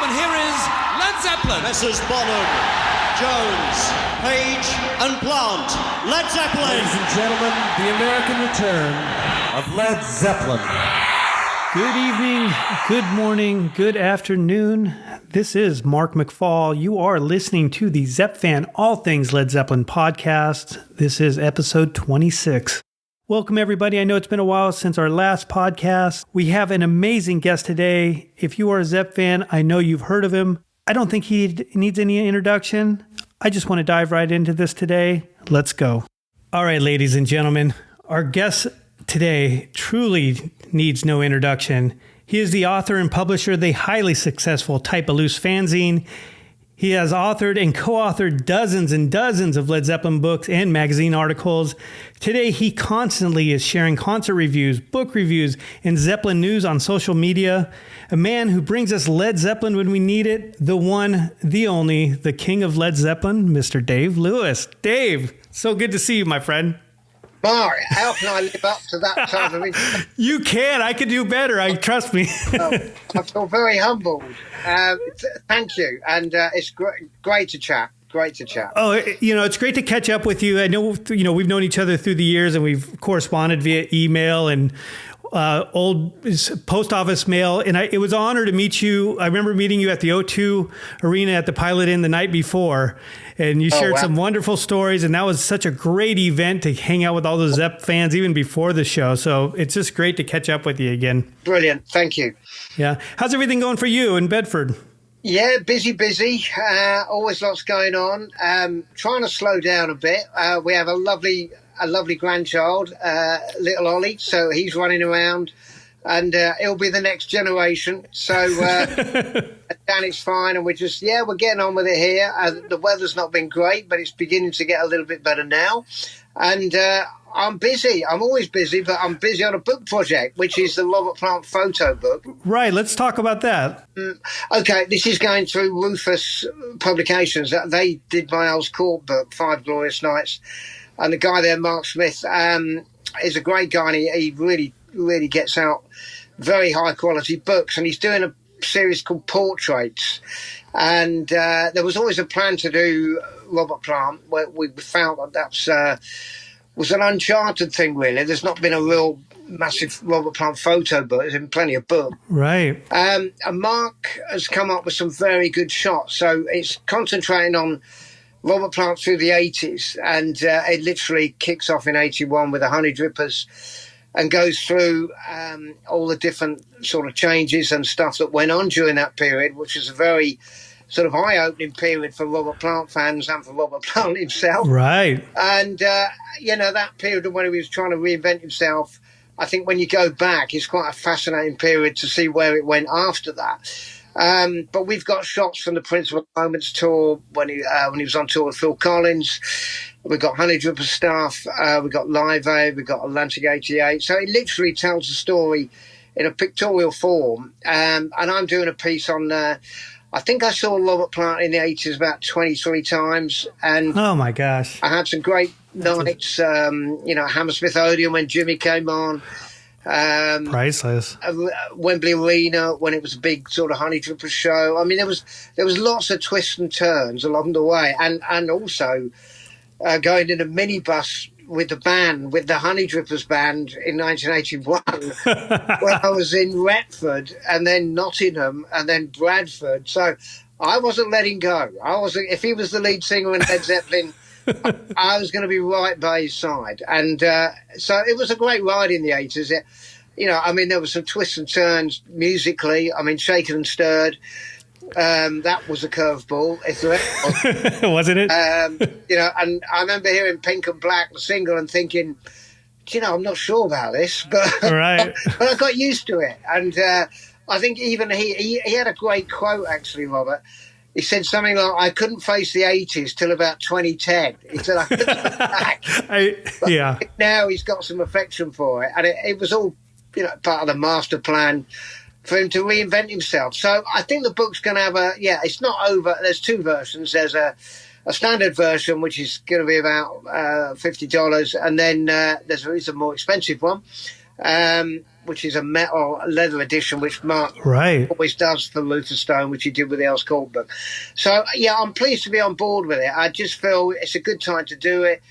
and here is Led Zeppelin. Messrs. Bonham, Jones, Page and Plant. Led Zeppelin. Ladies and gentlemen, the American return of Led Zeppelin. Good evening, good morning, good afternoon. This is Mark McFall. You are listening to the Zepfan All Things Led Zeppelin podcast. This is episode 26. Welcome, everybody. I know it's been a while since our last podcast. We have an amazing guest today. If you are a Zepp fan, I know you've heard of him. I don't think he needs any introduction. I just want to dive right into this today. Let's go. All right, ladies and gentlemen, our guest today truly needs no introduction. He is the author and publisher of the highly successful Type of Loose fanzine. He has authored and co-authored dozens and dozens of Led Zeppelin books and magazine articles. Today, he constantly is sharing concert reviews, book reviews, and Zeppelin news on social media. A man who brings us Led Zeppelin when we need it. The one, the only, the king of Led Zeppelin, Mr. Dave Lewis. Dave, so good to see you, my friend. Mark, how can I live up to that type of introduction? You can. I could do better. Trust me. I feel very humbled. Thank you. And it's great to chat. Great to chat. Oh, it's great to catch up with you. I know, we've known each other through the years and we've corresponded via email and old post office mail. And it was an honor to meet you. I remember meeting you at the O2 Arena at the Pilot Inn the night before. And you shared some wonderful stories. And that was such a great event to hang out with all the Zepp fans even before the show. So it's just great to catch up with you again. Brilliant. Thank you. Yeah. How's everything going for you in Bedford? Yeah, busy. Always lots going on. Trying to slow down a bit. We have a lovely grandchild, little Ollie. So he's running around. And he'll be the next generation. So Danny's fine. And we're getting on with it here. The weather's not been great, but it's beginning to get a little bit better now. And I'm busy. I'm always busy, but I'm busy on a book project, which is the Robert Plant photo book. Right. Let's talk about that. Okay. This is going through Rufus Publications. They did my old court book, 5 Glorious Nights. And the guy there, Mark Smith, is a great guy. And he really gets out very high quality books, and he's doing a series called Portraits. And there was always a plan to do Robert Plant, where we felt that was an uncharted thing, really. There's not been a real massive Robert Plant photo book. There's been plenty of books. Right. And Mark has come up with some very good shots. So it's concentrating on Robert Plant through the 80s, and it literally kicks off in 81 with the Honey Drippers and goes through all the different sort of changes and stuff that went on during that period, which is a very sort of eye-opening period for Robert Plant fans and for Robert Plant himself. Right. And, that period when he was trying to reinvent himself, I think when you go back, it's quite a fascinating period to see where it went after that. But we've got shots from the Principal Moments tour when he was on tour with Phil Collins. We've got Honey Dripper stuff. We've got Live Aid. We've got Atlantic 88. So it literally tells the story in a pictorial form. And I'm doing a piece on, I think I saw Robert Plant in the 80s about 23 times. And oh, my gosh. I had some great nights, Hammersmith Odeon when Jimmy came on. Priceless. Wembley Arena when it was a big sort of Honey Drippers show. I mean, there was lots of twists and turns along the way, and also going in a minibus with the Honey Drippers band in 1981 when I was in Retford and then Nottingham and then Bradford. So I wasn't letting go. If he was the lead singer in Led Zeppelin, I was going to be right by his side. And so it was a great ride in the 80s. There were some twists and turns musically. I mean, Shaken and Stirred. That was a curveball, if there ever was. Wasn't it? And I remember hearing Pink and Black, the single, and thinking, I'm not sure about this. But, right. But I got used to it. And I think even he had a great quote, actually, Robert. He said something like, I couldn't face the 80s till about 2010. He said, I couldn't look back. Yeah. Now he's got some affection for it. And it was all, part of the master plan for him to reinvent himself. So I think the book's going to have it's not over. There's 2 versions. There's a standard version, which is going to be about $50. And then there is a more expensive one, which is a metal leather edition, which Mark Right. always does for Luther Stone, which he did with the Earls Court book. So, yeah, I'm pleased to be on board with it. I just feel it's a good time to do it.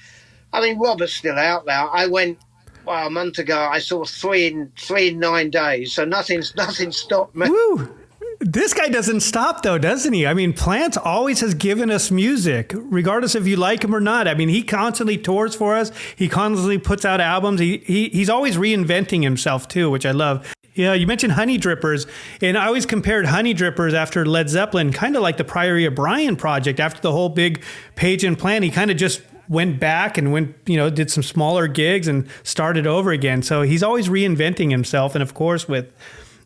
I mean, Robert's still out there. I went, well, a month ago, I saw three in 9 days, so nothing stopped me. Woo! This guy doesn't stop, though, doesn't he? I mean, Plant always has given us music, regardless if you like him or not. I mean, he constantly tours for us. He constantly puts out albums. He's always reinventing himself, too, which I love. Yeah, you mentioned Honey Drippers, and I always compared Honey Drippers after Led Zeppelin, kind of like the Priory of Brian project. After the whole big Page and Plant, he kind of just went back and did some smaller gigs and started over again. So he's always reinventing himself. And, of course, with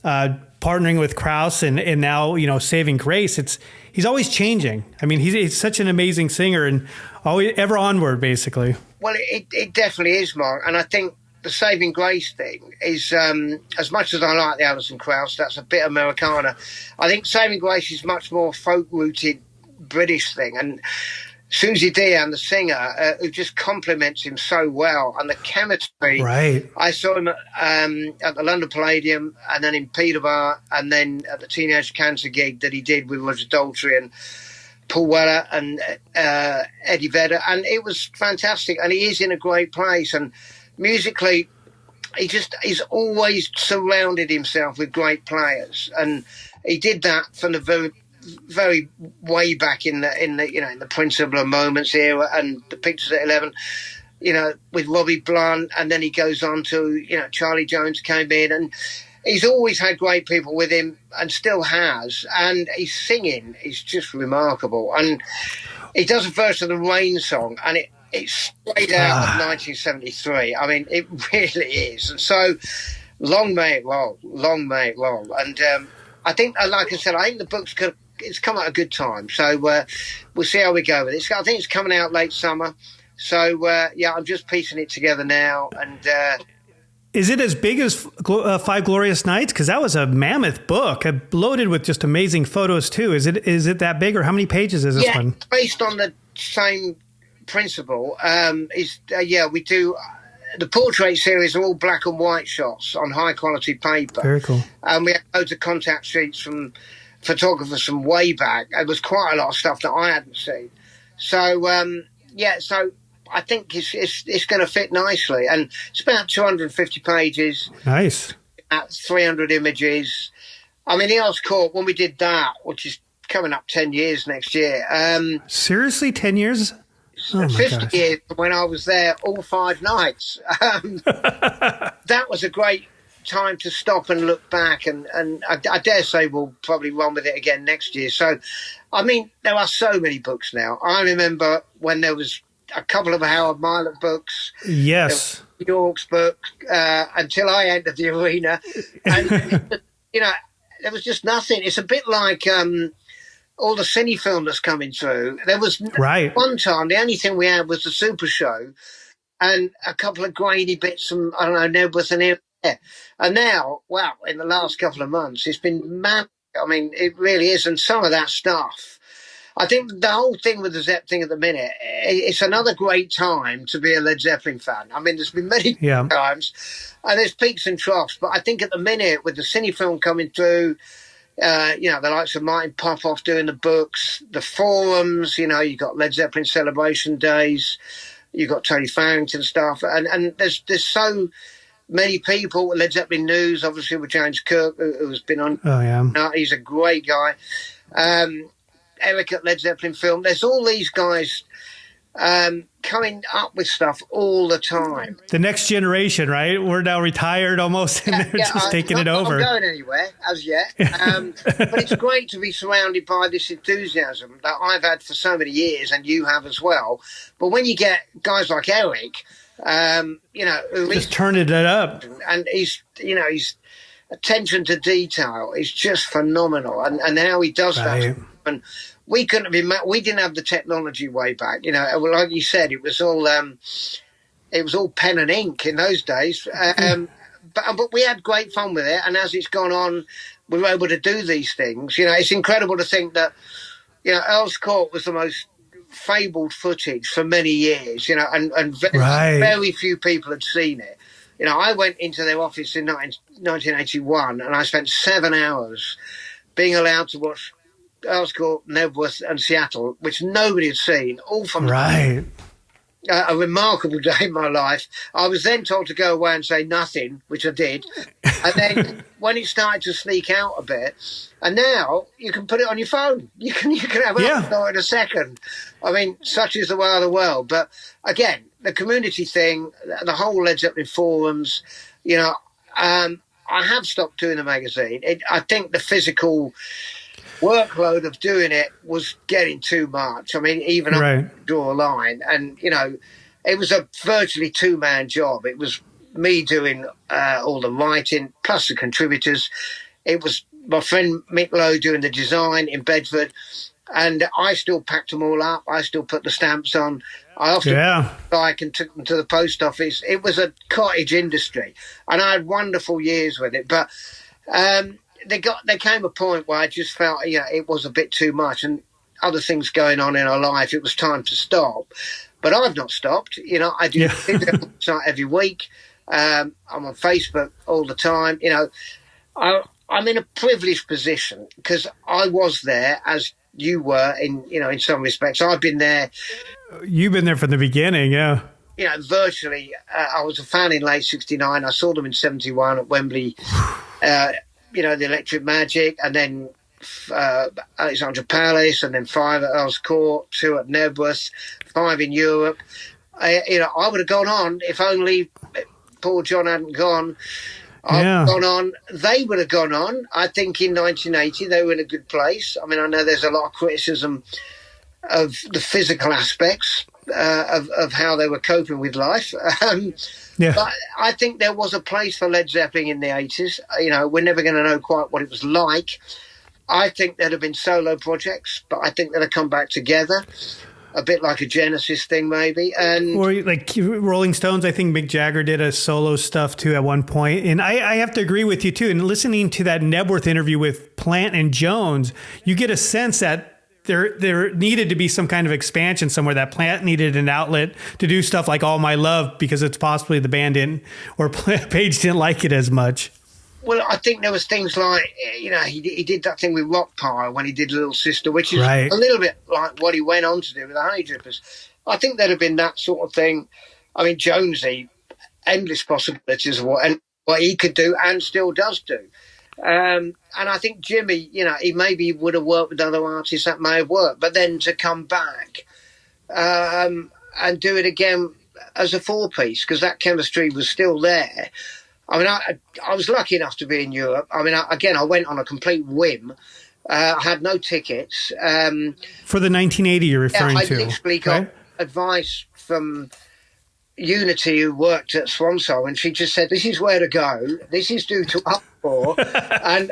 partnering with Krauss and now, Saving Grace, he's always changing. I mean, he's such an amazing singer and always ever onward, basically. Well, it definitely is, Mark. And I think the Saving Grace thing is, as much as I like the Alison Krauss, that's a bit Americana. I think Saving Grace is much more folk-rooted British thing. And Susie Dean, the singer, who just complements him so well, and the chemistry. Right. I saw him at the London Palladium, and then in Peterborough, and then at the Teenage Cancer gig that he did with Roger Daltrey and Paul Weller and Eddie Vedder, and it was fantastic. And he is in a great place, and musically, he's always surrounded himself with great players, and he did that from the very way back in the Principle of Moments era and the Pictures at 11, with Robbie Blunt, and then he goes on to, Charlie Jones came in, and he's always had great people with him and still has, and his singing is just remarkable. And he does a verse of the Rain song, and it's straight out of 1973. I mean, it really is. And so, long may it roll, long may it roll. And I think, like I said, I think the book's it's come at a good time. So we'll see how we go with it. I think it's coming out late summer. So, I'm just piecing it together now. And is it as big as Five Glorious Nights? Because that was a mammoth book, loaded with just amazing photos, too. Is it that big, or how many pages is this one? Yeah, based on the same principle. We do... The portrait series are all black and white shots on high-quality paper. Very cool. And we have loads of contact sheets from photographers from way back. There was quite a lot of stuff that I hadn't seen. So, so I think it's going to fit nicely. And it's about 250 pages. Nice. At 300 images. I mean, the Earls Court, when we did that, which is coming up 10 years next year. Seriously, 10 years? Oh 50 years when I was there all 5 nights. That was a great time to stop and look back, and I dare say we'll probably run with it again next year. So, I mean, there are so many books now. I remember when there was a couple of Howard Milet books. Yes. New York's book, Until I Entered the Arena. And, there was just nothing. It's a bit like all the cine film that's coming through. There was one time, the only thing we had was the Super Show and a couple of grainy bits from, I don't know, Nebworth and here. And now, in the last couple of months, it's been mad. I mean, it really is. And some of that stuff, I think the whole thing with the Zepp thing at the minute, it's another great time to be a Led Zeppelin fan. I mean, there's been many times, and there's peaks and troughs. But I think at the minute, with the cine film coming through, the likes of Martin Popoff doing the books, the forums, you got Led Zeppelin celebration days, you got Tony Farrington stuff, and there's so many people. Led Zeppelin News, obviously, with James Kirk, who's been on. Oh, yeah. He's a great guy. Eric at Led Zeppelin Film. There's all these guys coming up with stuff all the time. The next generation, right? We're now retired almost, and they're just taking it over. I'm not going anywhere as yet. But it's great to be surrounded by this enthusiasm that I've had for so many years, and you have as well. But when you get guys like Eric, who just turning it up, and he's attention to detail is just phenomenal, and how he does that. And we couldn't have been. We didn't have the technology way back. Like you said, it was all pen and ink in those days. But we had great fun with it, and as it's gone on, we were able to do these things. It's incredible to think that Earls Court was the most fabled footage for many years. And very few people had seen it. I went into their office in 1981 and I spent 7 hours being allowed to watch Earls Court, Nebworth and Seattle, which nobody had seen, all from Right. a remarkable day in my life. I was then told to go away and say nothing, which I did. And then when it started to sneak out a bit, and now you can put it on your phone. You can have it in a second. I mean, such is the way of the world. But again, the community thing, the whole Led Zeppelin forums, I have stopped doing the magazine. I think the physical workload of doing it was getting too much. I mean, even I draw a line, and it was a virtually two-man job. It was me doing all the writing plus the contributors. It was my friend Mick Lowe doing the design in Bedford, and I still packed them all up. I still put the stamps on. I often and took them to the post office. It was a cottage industry, and I had wonderful years with it. But there came a point where I just felt, it was a bit too much, and other things going on in our life. It was time to stop. But I've not stopped. I do website every week. I'm on Facebook all the time. I'm in a privileged position because I was there as you were in some respects. I've been there. You've been there from the beginning, yeah. Virtually. I was a fan in late '69. I saw them in '71 at Wembley. The Electric Magic, and then Alexandra Palace, and then 5 at Earls Court, 2 at Nebworth, 5 in Europe. I would have gone on if only Paul John hadn't gone. I've gone on. They would have gone on. I think in 1980 they were in a good place. I mean, I know there's a lot of criticism of the physical aspects of how they were coping with life. But I think there was a place for Led Zeppelin in the 80s. We're never going to know quite what it was like. I think there'd have been solo projects, but I think they'd have come back together. A bit like a Genesis thing, maybe. Or like Rolling Stones, I think Mick Jagger did a solo stuff too at one point. And I have to agree with you too. And listening to that Nebworth interview with Plant and Jones, you get a sense that there needed to be some kind of expansion somewhere. That Plant needed an outlet to do stuff like All My Love, because it's possibly the band didn't, or Page didn't like it as much. Well, I think there was things like, he did that thing with Rockpile when he did Little Sister, which is a little bit like what he went on to do with the Honey Drippers. I think there'd have been that sort of thing. I mean, Jonesy, endless possibilities of what he could do and still does do. And I think Jimmy, he maybe would have worked with other artists that may have worked, but then to come back and do it again as a four-piece, because that chemistry was still there. I mean, I was lucky enough to be in Europe. I mean, I went on a complete whim. I had no tickets. For the 1980 you're referring to. I literally got advice from Unity, who worked at Swan Song, and she just said, this is where to go. This is due to up for. And,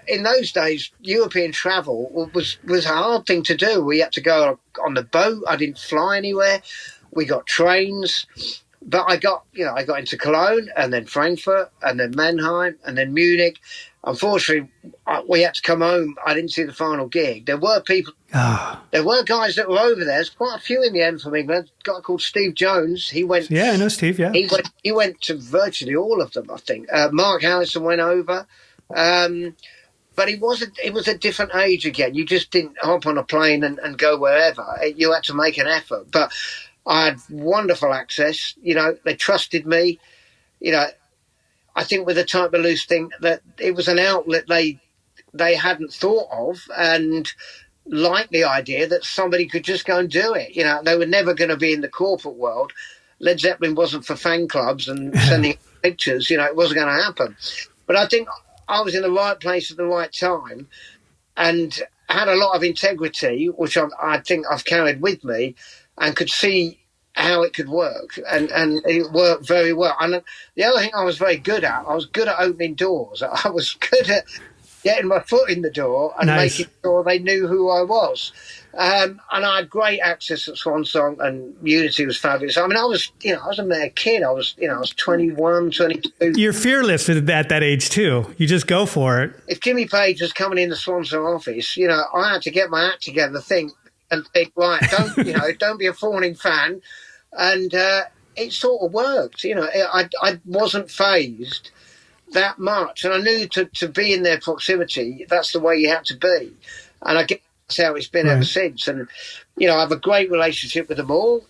in those days, European travel was a hard thing to do. We had to go on the boat. I didn't fly anywhere. We got trains. But I got into Cologne, and then Frankfurt, and then Mannheim, and then Munich. Unfortunately, we had to come home. I didn't see the final gig. There were people, there were guys that were over there. There's quite a few in the end from England. A guy called Steve Jones. He went. Yeah, I know Steve. Yeah, he went to virtually all of them. I think Mark Harrison went over, but it was a different age again. You just didn't hop on a plane and go wherever. You had to make an effort, but I had wonderful access. They trusted me. I think with the Type of Loose thing, that it was an outlet they hadn't thought of, and liked the idea that somebody could just go and do it. They were never going to be in the corporate world. Led Zeppelin wasn't for fan clubs and sending pictures. It wasn't going to happen. But I think I was in the right place at the right time, and had a lot of integrity, which I think I've carried with me, and could see how it could work, and it worked very well. And the other thing I was very good at, I was good at opening doors. I was good at getting my foot in the door and making sure they knew who I was. And I had great access at Swan Song, and Unity was fabulous. I mean, I was a mere kid. I was 21, 22. You're fearless at that age too. You just go for it. If Jimmy Page was coming in the Swan Song office, I had to get my act together, think, right, don't be a fawning fan. And it sort of worked. I wasn't phased that much, and I knew to be in their proximity, that's the way you had to be, and I guess that's how it's been ever since. And I have a great relationship with them all.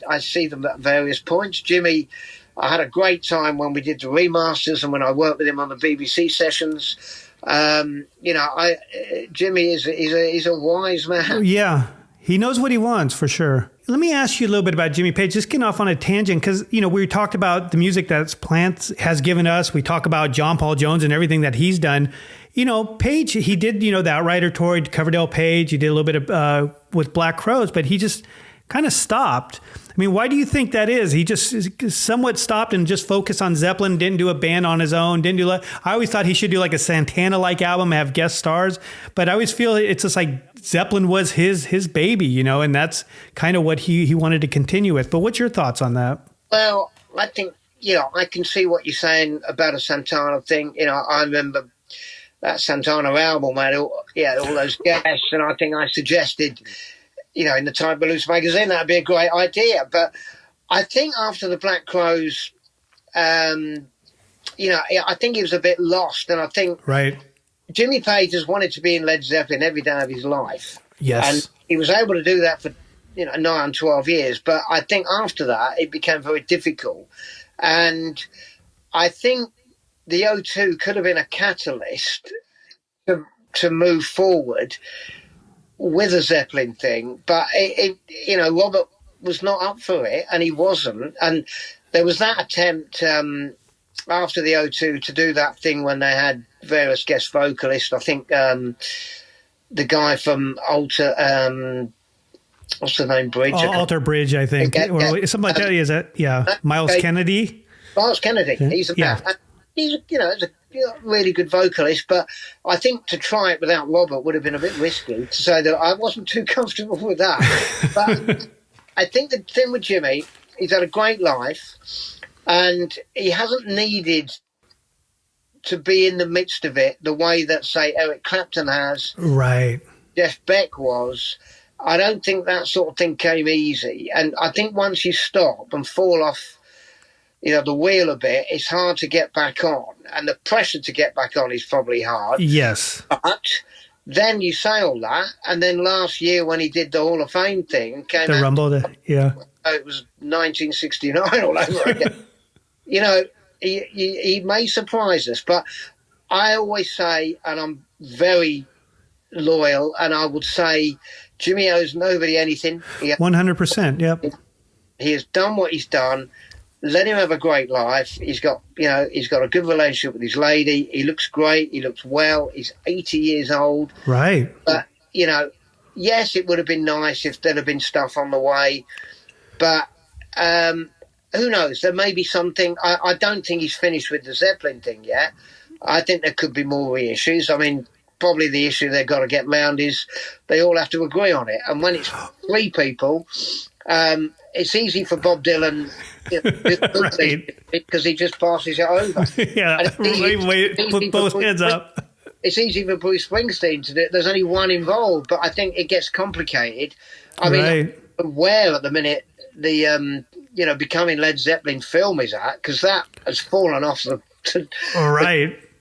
I see them at various points. Jimmy, I had a great time when we did the remasters and when I worked with him on the BBC sessions. Jimmy is a wise man. Yeah, he knows what he wants for sure. Let me ask you a little bit about Jimmy Page, just getting off on a tangent, because, we talked about the music that Plant has given us. We talk about John Paul Jones and everything that he's done. Page, he did, the Outrider tour, Coverdale Page. He did a little bit of with Black Crowes, but he just kind of stopped. I mean, why do you think that is? He just somewhat stopped and just focused on Zeppelin, didn't do a band on his own, I always thought he should do like a Santana-like album, have guest stars, but I always feel it's just like Zeppelin was his baby, and that's kind of what he wanted to continue with. But what's your thoughts on that? Well, I think, I can see what you're saying about a Santana thing. I remember that Santana album had all those guests, and I think I suggested, in the Time Blues magazine, that'd be a great idea. But I think after the Black Crowes, I think he was a bit lost. And I think Jimmy Page has wanted to be in Led Zeppelin every day of his life. Yes. And he was able to do that for, 9, 12 years. But I think after that, it became very difficult. And I think the O2 could have been a catalyst to move forward with a Zeppelin thing, but Robert was not up for it, and he wasn't. And there was that attempt after the O2 to do that thing when they had various guest vocalists. I think the guy from Alter, what's the name? Bridge? Alter Bridge, I think, or something like that. Is that Miles Kennedy? Miles Kennedy. He's he's a really good vocalist, but I think to try it without Robert would have been a bit risky, to say that I wasn't too comfortable with that. But I think the thing with Jimmy, he's had a great life, and he hasn't needed to be in the midst of it the way that, say, Eric Clapton has, Jeff Beck was. I don't think that sort of thing came easy, and I think once you stop and fall off the wheel a bit, it's hard to get back on. And the pressure to get back on is probably hard. Yes. But then you say all that, and then last year when he did the Hall of Fame thing, came the out, Rumble, it was 1969 all over again. He may surprise us, but I always say, and I'm very loyal, and I would say Jimmy owes nobody anything. 100%, yep. He has done what he's done. Let him have a great life. He's got a good relationship with his lady. He looks great. He looks well. He's 80 years old. Right. But, yes, it would have been nice if there'd have been stuff on the way. But who knows? There may be something. I don't think he's finished with the Zeppelin thing yet. I think there could be more reissues. I mean, probably the issue they've got to get round is they all have to agree on it. And when it's 3 people, it's easy for Bob Dylan because he just passes it over. Put both hands up. It's easy for Bruce Springsteen to do it. There's only one involved, but I think it gets complicated. I mean, where at the minute the Becoming Led Zeppelin film is at, because that has fallen off the.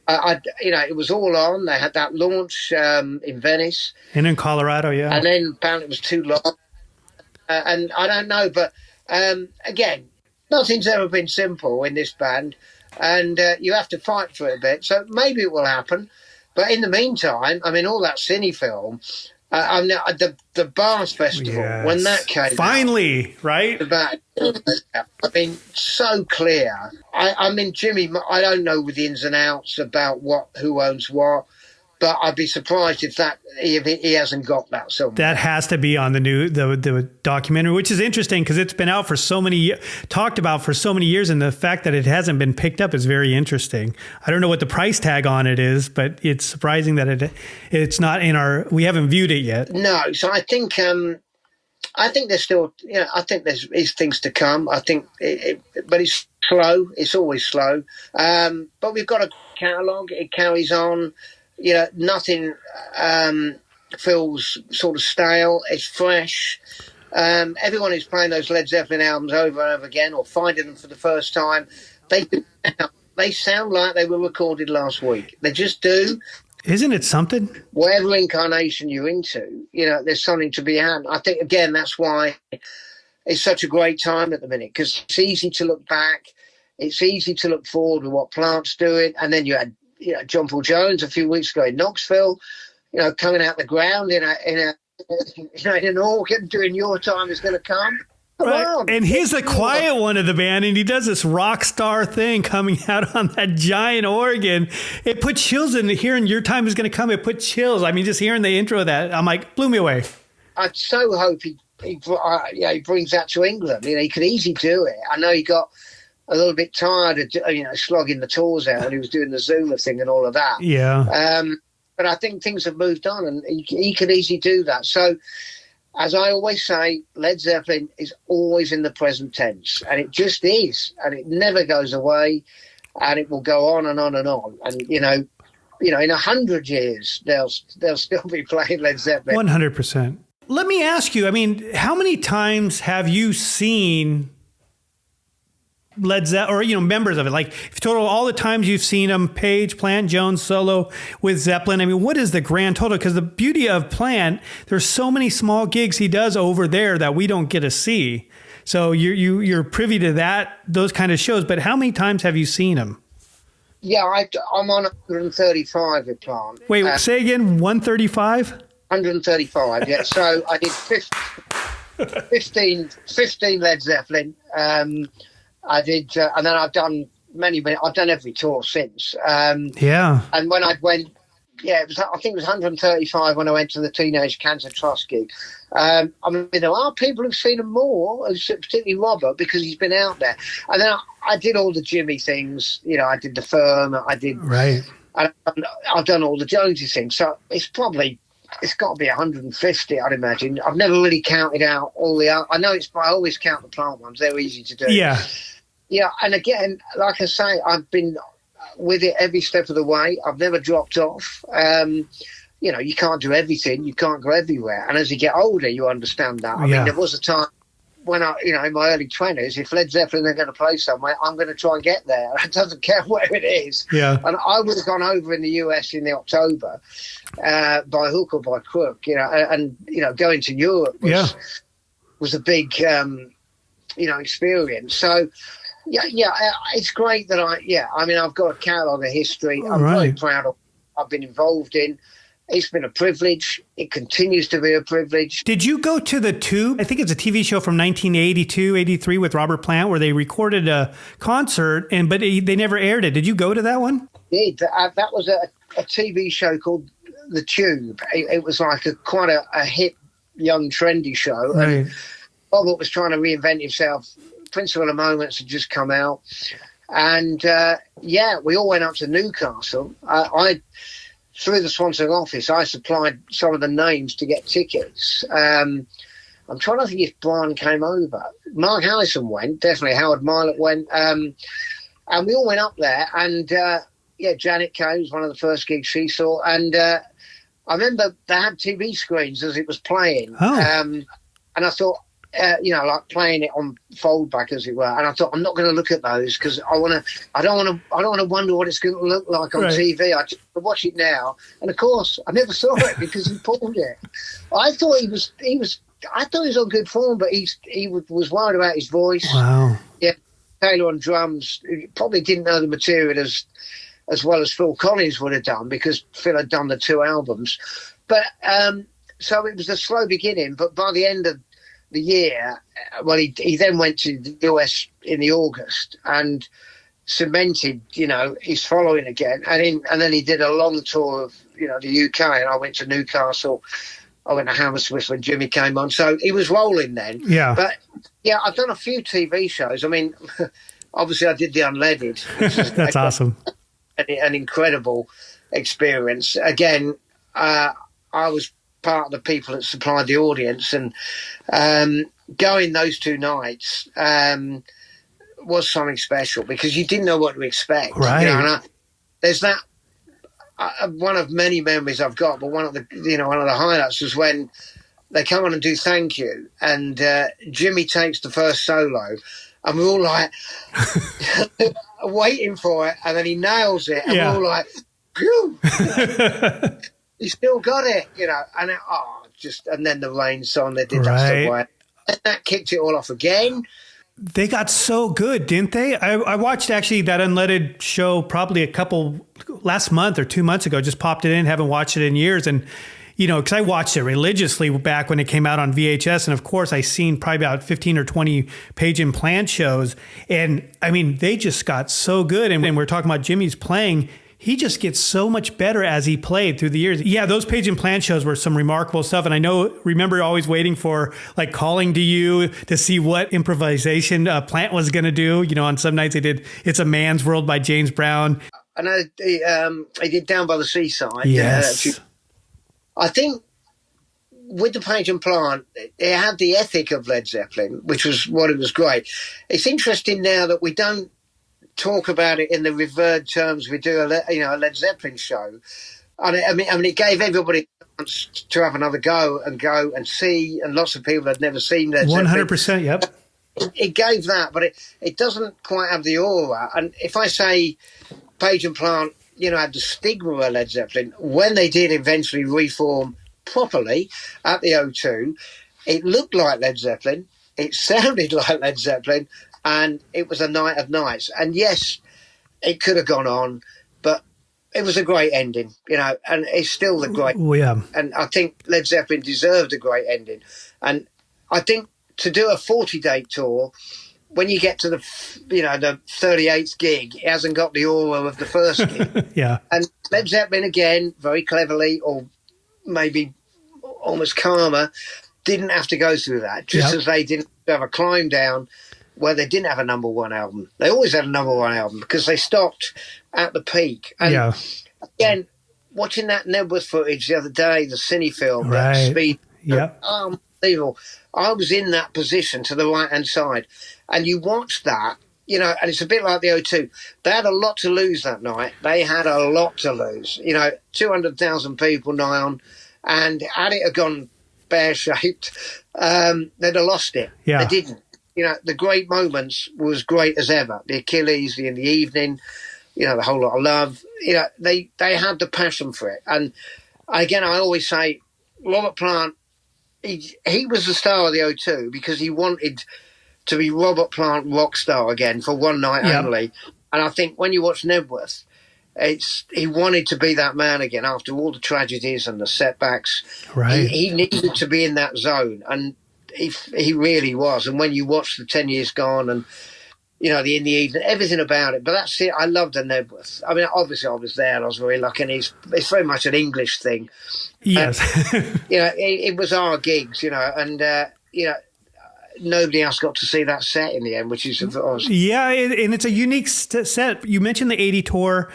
It was all on. They had that launch in Venice and in Colorado, and then apparently it was too long. And I don't know, but again, nothing's ever been simple in this band, and you have to fight for it a bit. So maybe it will happen, but in the meantime, I mean, all that cine film, the Bars Festival when that came finally out, right? I mean, so clear. I mean, Jimmy, I don't know the ins and outs about who owns what. But I'd be surprised if he hasn't got that somewhere. That has to be on the documentary, which is interesting because it's been out for talked about for so many years, and the fact that it hasn't been picked up is very interesting. I don't know what the price tag on it is, but it's surprising that it's not we haven't viewed it yet. No, so I think there's still, I think there's things to come. I think, but it's slow. It's always slow. But we've got a catalogue. It carries on. Nothing feels sort of stale. It's fresh. Everyone who's playing those Led Zeppelin albums over and over again or finding them for the first time, they sound like they were recorded last week. They just do. Isn't it something? Whatever incarnation you're into, there's something to be had. I think, again, that's why it's such a great time at the minute, because it's easy to look back. It's easy to look forward with what Plant's doing. And then you had John Paul Jones a few weeks ago in Knoxville, coming out the ground in an organ doing Your Time Is Gonna Come. Right. And he's the quiet one of the band, and he does this rock star thing coming out on that giant organ. It put chills in hearing Your Time Is Going to Come. It put chills. I mean, just hearing the intro of that, I'm like, blew me away. I so hope he brings that to England. He could easily do it. I know he got a little bit tired of slogging the tours out when he was doing the Zuma thing and all of that. Yeah. But I think things have moved on, and he could easily do that. So, as I always say, Led Zeppelin is always in the present tense, and it just is, and it never goes away, and it will go on and on and on. And in 100 years, they'll still be playing Led Zeppelin. 100%. Let me ask you. I mean, how many times have you seen Led Zeppelin, or members of it? Like, if total all the times you've seen them, Page, Plant, Jones, solo with Zeppelin. I mean, what is the grand total? Because the beauty of Plant, there's so many small gigs he does over there that we don't get to see. So you're privy to those kind of shows. But how many times have you seen him? Yeah, I'm on 135 with Plant. Wait, say again. 135. 135. Yeah. So I did 15 Led Zeppelin. I did, and then I've done I've done every tour since. Yeah. And when I went, I think it was 135 when I went to the Teenage Cancer Trust gig. I mean, there are people who've seen them more, particularly Robert, because he's been out there. And then I did all the Jimmy things. I did the Firm. I did. Right. I've done all the Jonesy things. So it's got to be 150, I'd imagine. I've never really counted out all the. I know I always count the Plant ones. They're easy to do. Yeah. Yeah, and again, like I say, I've been with it every step of the way. I've never dropped off. You can't do everything. You can't go everywhere. And as you get older, you understand that. I mean, there was a time when in my early 20s, if Led Zeppelin are going to play somewhere, I'm going to try and get there. It doesn't care where it is. Yeah. And I would have gone over in the US in the October by hook or by crook, and going to Europe was a big, experience. So, it's great that I've got a catalogue of history. I'm very proud of what I've been involved in. It's been a privilege. It continues to be a privilege. Did you go to the Tube? I think it's a TV show from 1982, 83 with Robert Plant where they recorded a concert, but they never aired it. Did you go to that one? I did. That was a TV show called The Tube. It was like quite a hip, young, trendy show. Right. And Robert was trying to reinvent himself. Principle of Moments had just come out. And, we all went up to Newcastle. Through the Swanson office, I supplied some of the names to get tickets. I'm trying to think if Brian came over. Mark Allison went, definitely. Howard Milett went. And we all went up there. And, Janet came. It was one of the first gigs she saw. And I remember they had TV screens as it was playing. Oh. And I thought, like playing it on foldback, as it were. And I thought, I'm not going to look at those because I don't want to wonder what it's going to look like on TV. I just watch it now. And of course, I never saw it because he pulled it. I thought he was on good form, but he was worried about his voice. Wow. Yeah, Taylor on drums. He probably didn't know the material as well as Phil Collins would have done because Phil had done the 2 albums. But so it was a slow beginning. But by the end of the year, he then went to the US in the August and cemented, his following again. And then he did a long tour of, the UK, and I went to Newcastle. I went to Hammersmith when Jimmy came on. So he was rolling then. Yeah. But, I've done a few TV shows. I mean, obviously I did The Unleaded. That's awesome. An incredible experience. Again, I was part of the people that supplied the audience, and going those 2 nights was something special because you didn't know what to expect. Right. There's that one of many memories I've got, but one of the highlights was when they come on and do Thank You, and Jimmy takes the first solo, and we're all like waiting for it, and then he nails it, and we're all like, phew, he still got it, and and then the Rain song they did that stuff right, and that kicked it all off again. They got so good, didn't they? I watched actually that Unleaded show probably last month or 2 months ago, just popped it in, haven't watched it in years. And, because I watched it religiously back when it came out on VHS. And of course, I seen probably about 15 or 20 Page and Plant shows. And I mean, they just got so good. And when we're talking about Jimmy's playing, he just gets so much better as he played through the years. Yeah, those Page and Plant shows were some remarkable stuff. And I remember always waiting for like Calling to You to see what improvisation Plant was going to do. On some nights they did It's a Man's World by James Brown. I know they did Down by the Seaside. Yes. I think with the Page and Plant, they had the ethic of Led Zeppelin, which was what it was great. It's interesting now that we don't talk about it in the revered terms we do a Led Zeppelin show. And I mean, it gave everybody a chance to have another go and see, and lots of people had never seen Led Zeppelin. 100%, yep. It gave that, but it doesn't quite have the aura. And if I say Page and Plant, had the stigma of Led Zeppelin, when they did eventually reform properly at the O2, it looked like Led Zeppelin, it sounded like Led Zeppelin, and it was a night of nights. And yes, it could have gone on, but it was a great ending, and it's still the great. Oh, yeah. And I think Led Zeppelin deserved a great ending. And I think to do a 40-date tour, when you get to the 38th gig, it hasn't got the aura of the first gig. Yeah. And Led Zeppelin, again, very cleverly, or maybe almost calmer, didn't have to go through that, just as they didn't have a climb down where they didn't have a number one album. They always had a number one album because they stopped at the peak. And again, watching that Nebworth footage the other day, the cine film, that speed, unbelievable. I was in that position to the right-hand side. And you watch that, and it's a bit like the O2. They had a lot to lose that night. They had a lot to lose. 200,000 people nigh on. And had it have gone pear-shaped, they'd have lost it. Yeah. They didn't. The great moments were as great as ever. The Achilles, the In the Evening, the Whole Lot of Love. They had the passion for it. And again, I always say, Robert Plant, he was the star of the O2 because he wanted to be Robert Plant rock star again for one night only. And I think when you watch Nebworth, he wanted to be that man again after all the tragedies and the setbacks. Right. He needed to be in that zone, and he really was. And when you watch the 10 Years Gone and the In the Evening, everything about it. But that's it. I loved the Nebworth. I mean, obviously I was there and I was very lucky, and it's very much an English thing. Yes. It was our gigs, and nobody else got to see that set in the end, which is awesome. Yeah, and it's a unique set. You mentioned the 80 tour.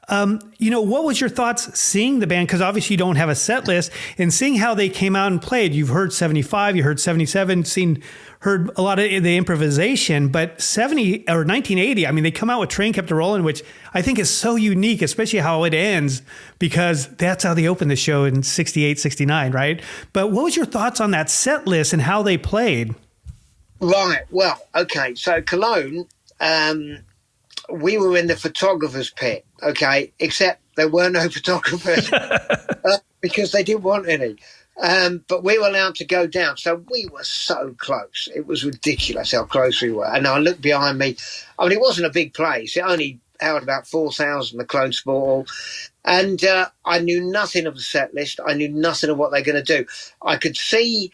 What was your thoughts seeing the band? Because obviously you don't have a set list, and seeing how they came out and played. You've heard 75, you heard 77, heard a lot of the improvisation, but 1980, I mean, they come out with Train Kept a Rolling, which I think is so unique, especially how it ends, because that's how they opened the show in 68, 69, right? But what was your thoughts on that set list and how they played? Right. Well, okay. So Cologne, we were in the photographer's pit, okay, except there were no photographers because they didn't want any. But we were allowed to go down. So we were so close. It was ridiculous how close we were. And I looked behind me. I mean, it wasn't a big place. It only held about 4,000, the Cologne Sport Hall. And I knew nothing of the set list. I knew nothing of what they're going to do. I could see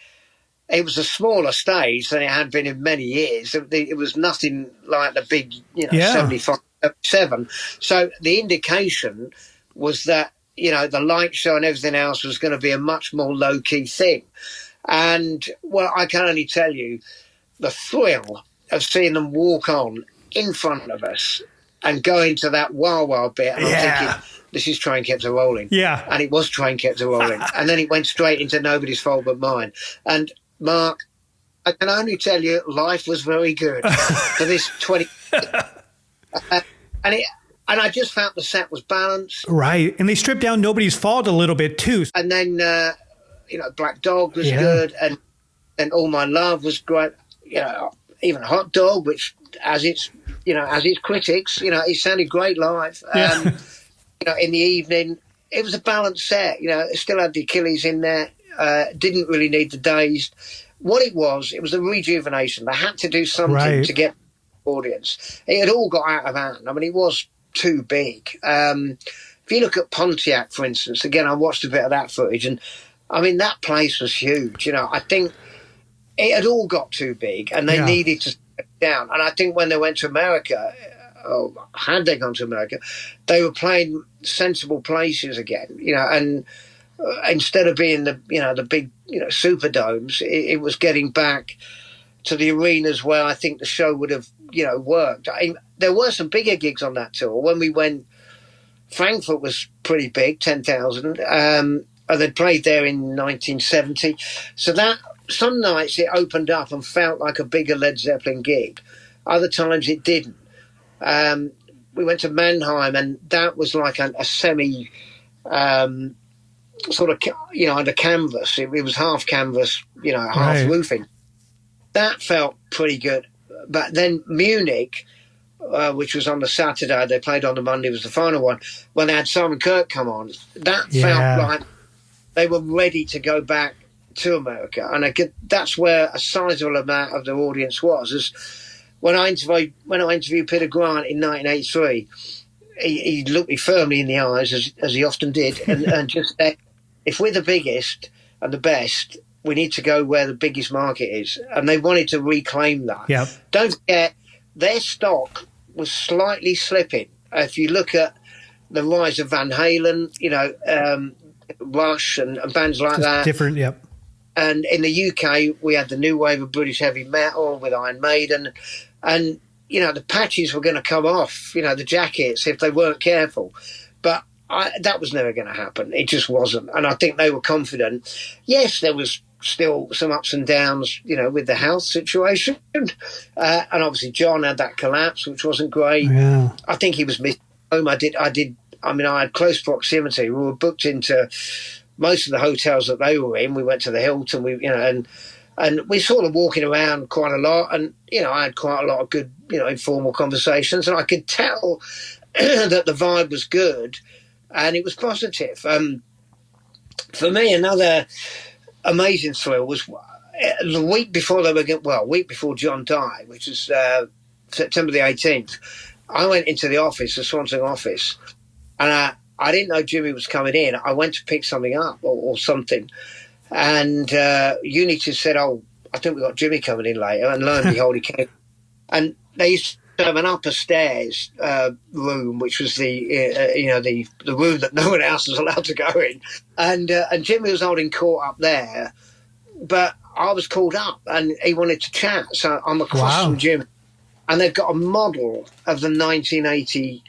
it was a smaller stage than it had been in many years. It was nothing like the big, 75, 77. So the indication was that, the light show and everything else was going to be a much more low-key thing. And, well, I can only tell you the thrill of seeing them walk on in front of us and go into that wah-wah bit. And I'm thinking, this is Train Kept a Rolling. Yeah. And it was Train Kept a Rolling. And then it went straight into Nobody's Fault But Mine. And, Mark, I can only tell you life was very good for this 20... And I just felt the set was balanced. Right. And they stripped down Nobody's Fault a little bit, too. And then Black Dog was good, and All My Love was great. Even Hot Dog, which as its critics, it sounded great live. In the evening, it was a balanced set. It still had the Achilles in there. Didn't really need the Dazed. What it was a rejuvenation. They had to do something to get the audience. It had all got out of hand. I mean, it was too big. If you look at Pontiac, for instance, again, I watched a bit of that footage, and I mean, that place was huge. I think it had all got too big, and they needed to step down. And I think when they went to America, or had they gone to America, they were playing sensible places again, and instead of being the big, Superdomes, it was getting back to the arenas where I think the show would have, worked. There were some bigger gigs on that tour. When we went, Frankfurt was pretty big, 10,000, and they'd played there in 1970. So that some nights it opened up and felt like a bigger Led Zeppelin gig. Other times it didn't. We went to Mannheim, and that was like a semi sort of, under canvas. It was half canvas, half roofing. That felt pretty good. But then Munich, which was on the Saturday, they played on the Monday, was the final one, when they had Simon Kirk come on, that felt like they were ready to go back to America. And that's where a sizable amount of the audience was. As when I interviewed Peter Grant in 1983, he looked me firmly in the eyes, as he often did, and just said, if we're the biggest and the best, we need to go where the biggest market is. And they wanted to reclaim that. Yep. Don't forget, their stock was slightly slipping. If you look at the rise of Van Halen, Rush and bands like that. Different, yep. And in the UK, we had the new wave of British heavy metal with Iron Maiden. And, the patches were going to come off, the jackets, if they weren't careful. But that was never going to happen. It just wasn't. And I think they were confident. Yes, there was still some ups and downs, with the health situation. And obviously John had that collapse, which wasn't great. Yeah. I think he was missing home. I had close proximity. We were booked into most of the hotels that they were in. We went to the Hilton, and we sort of walking around quite a lot. And, I had quite a lot of good, informal conversations. And I could tell that the vibe was good and it was positive. For me, another amazing thrill was the week before week before John died, which was September the 18th. I went into the office, the Swansea office, and I didn't know Jimmy was coming in. I went to pick something up or something, and Unity said, "Oh, I think we got Jimmy coming in later." And lo and behold, he came. And they used to have an upper stairs room, which was the room that no one else was allowed to go in. And Jimmy was holding court up there, but I was called up and he wanted to chat. So I'm across from Jimmy, and they've got a model of the 1980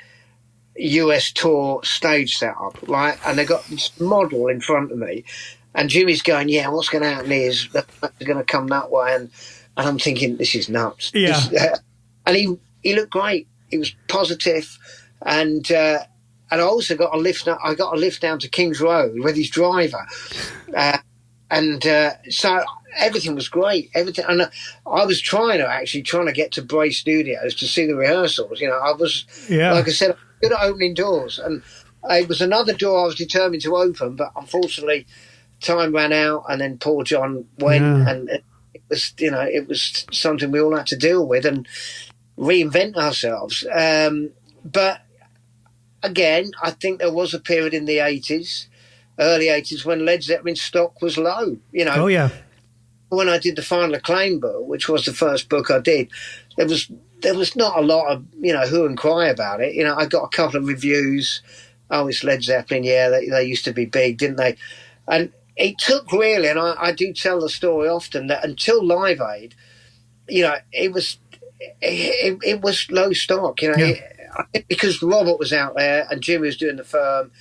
US tour stage setup, right? And they've got this model in front of me, and Jimmy's going, "Yeah, what's going to happen is they're going to come that way," and I'm thinking, this is nuts. Yeah. And he looked great. He was positive, and I also got a lift. I got a lift down to King's Road with his driver, so everything was great. Everything, and I was trying to get to Bray Studios to see the rehearsals. I was, like I said, good at opening doors, and it was another door I was determined to open, but unfortunately, time ran out, and then poor John went, and it was something we all had to deal with and reinvent ourselves. But again, I think there was a period in the 80s, early 80s, when Led Zeppelin stock was low. Oh yeah. When I did the Final Acclaim book, which was the first book I did, there was not a lot of hue and cry about it. I got a couple of reviews. Oh, it's Led Zeppelin. Yeah, they used to be big, didn't they? And it took really, and I do tell the story often, that until Live Aid, it was low stock. I think because Robert was out there and Jimmy was doing the firm,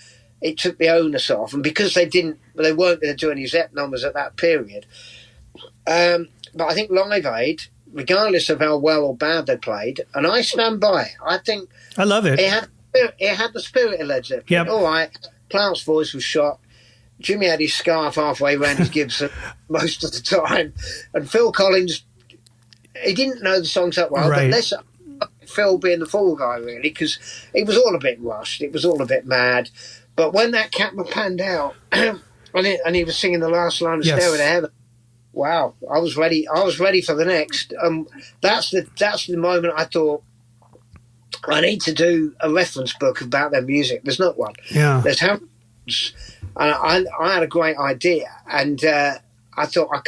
it took the onus off. And because they weren't going to do any Zepp numbers at that period. But I think Live Aid, regardless of how well or bad they played, and I stand by it. I think I love it. It had the spirit of Led Zeppelin. Yep. All right, Plant's voice was shot. Jimmy had his scarf halfway around his Gibson most of the time, and Phil Collins, he didn't know the songs that well, Right. but let's Phil being the fall guy, really, because it was all a bit rushed, it was all a bit mad. But when that camera panned out, and he was singing the last line of Yes. Stairway to Heaven, wow, I was ready for the next. That's the moment I thought, I need to do a reference book about their music. There's not one. Yeah. There's how. And I had a great idea, and I thought I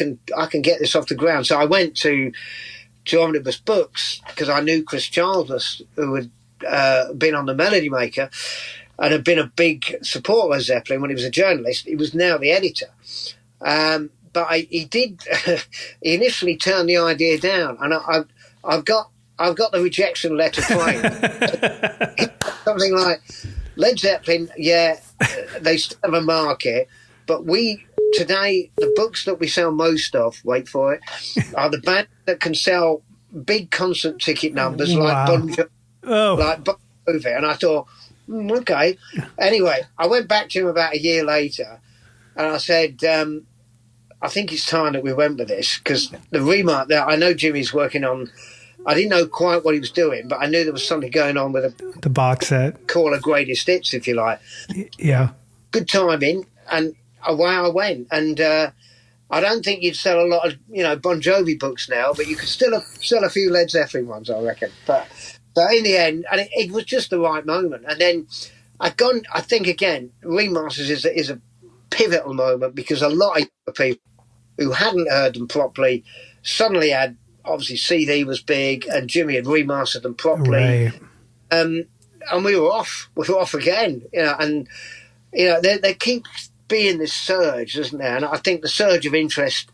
can get this off the ground. So I went to Omnibus Books because I knew Chris Childress, who had been on The Melody Maker and had been a big supporter of Zeppelin when he was a journalist. He was now the editor. But he did. He initially turned the idea down, and I've got the rejection letter framed. Something like, Led Zeppelin, yeah, they still have a market, but today, the books that we sell most of, wait for it, are the band that can sell big concert ticket numbers like Bon Jovi. And I thought, okay. Anyway, I went back to him about a year later, and I said, I think it's time that we went with this, because the remark that I know Jimmy's working on, I didn't know quite what he was doing, but I knew there was something going on with The box set. call a greatest hits, if you like. Yeah. Good timing, and away I went. And I don't think you'd sell a lot of Bon Jovi books now, but you could still sell a few Led Zeppelin ones, I reckon. But in the end, and it was just the right moment. And then I think again, remasters is a pivotal moment, because a lot of people who hadn't heard them properly suddenly had. Obviously, CD was big, and Jimmy had remastered them properly, Right. and we were off. We were off again, And there keeps being this surge, isn't there? And I think the surge of interest,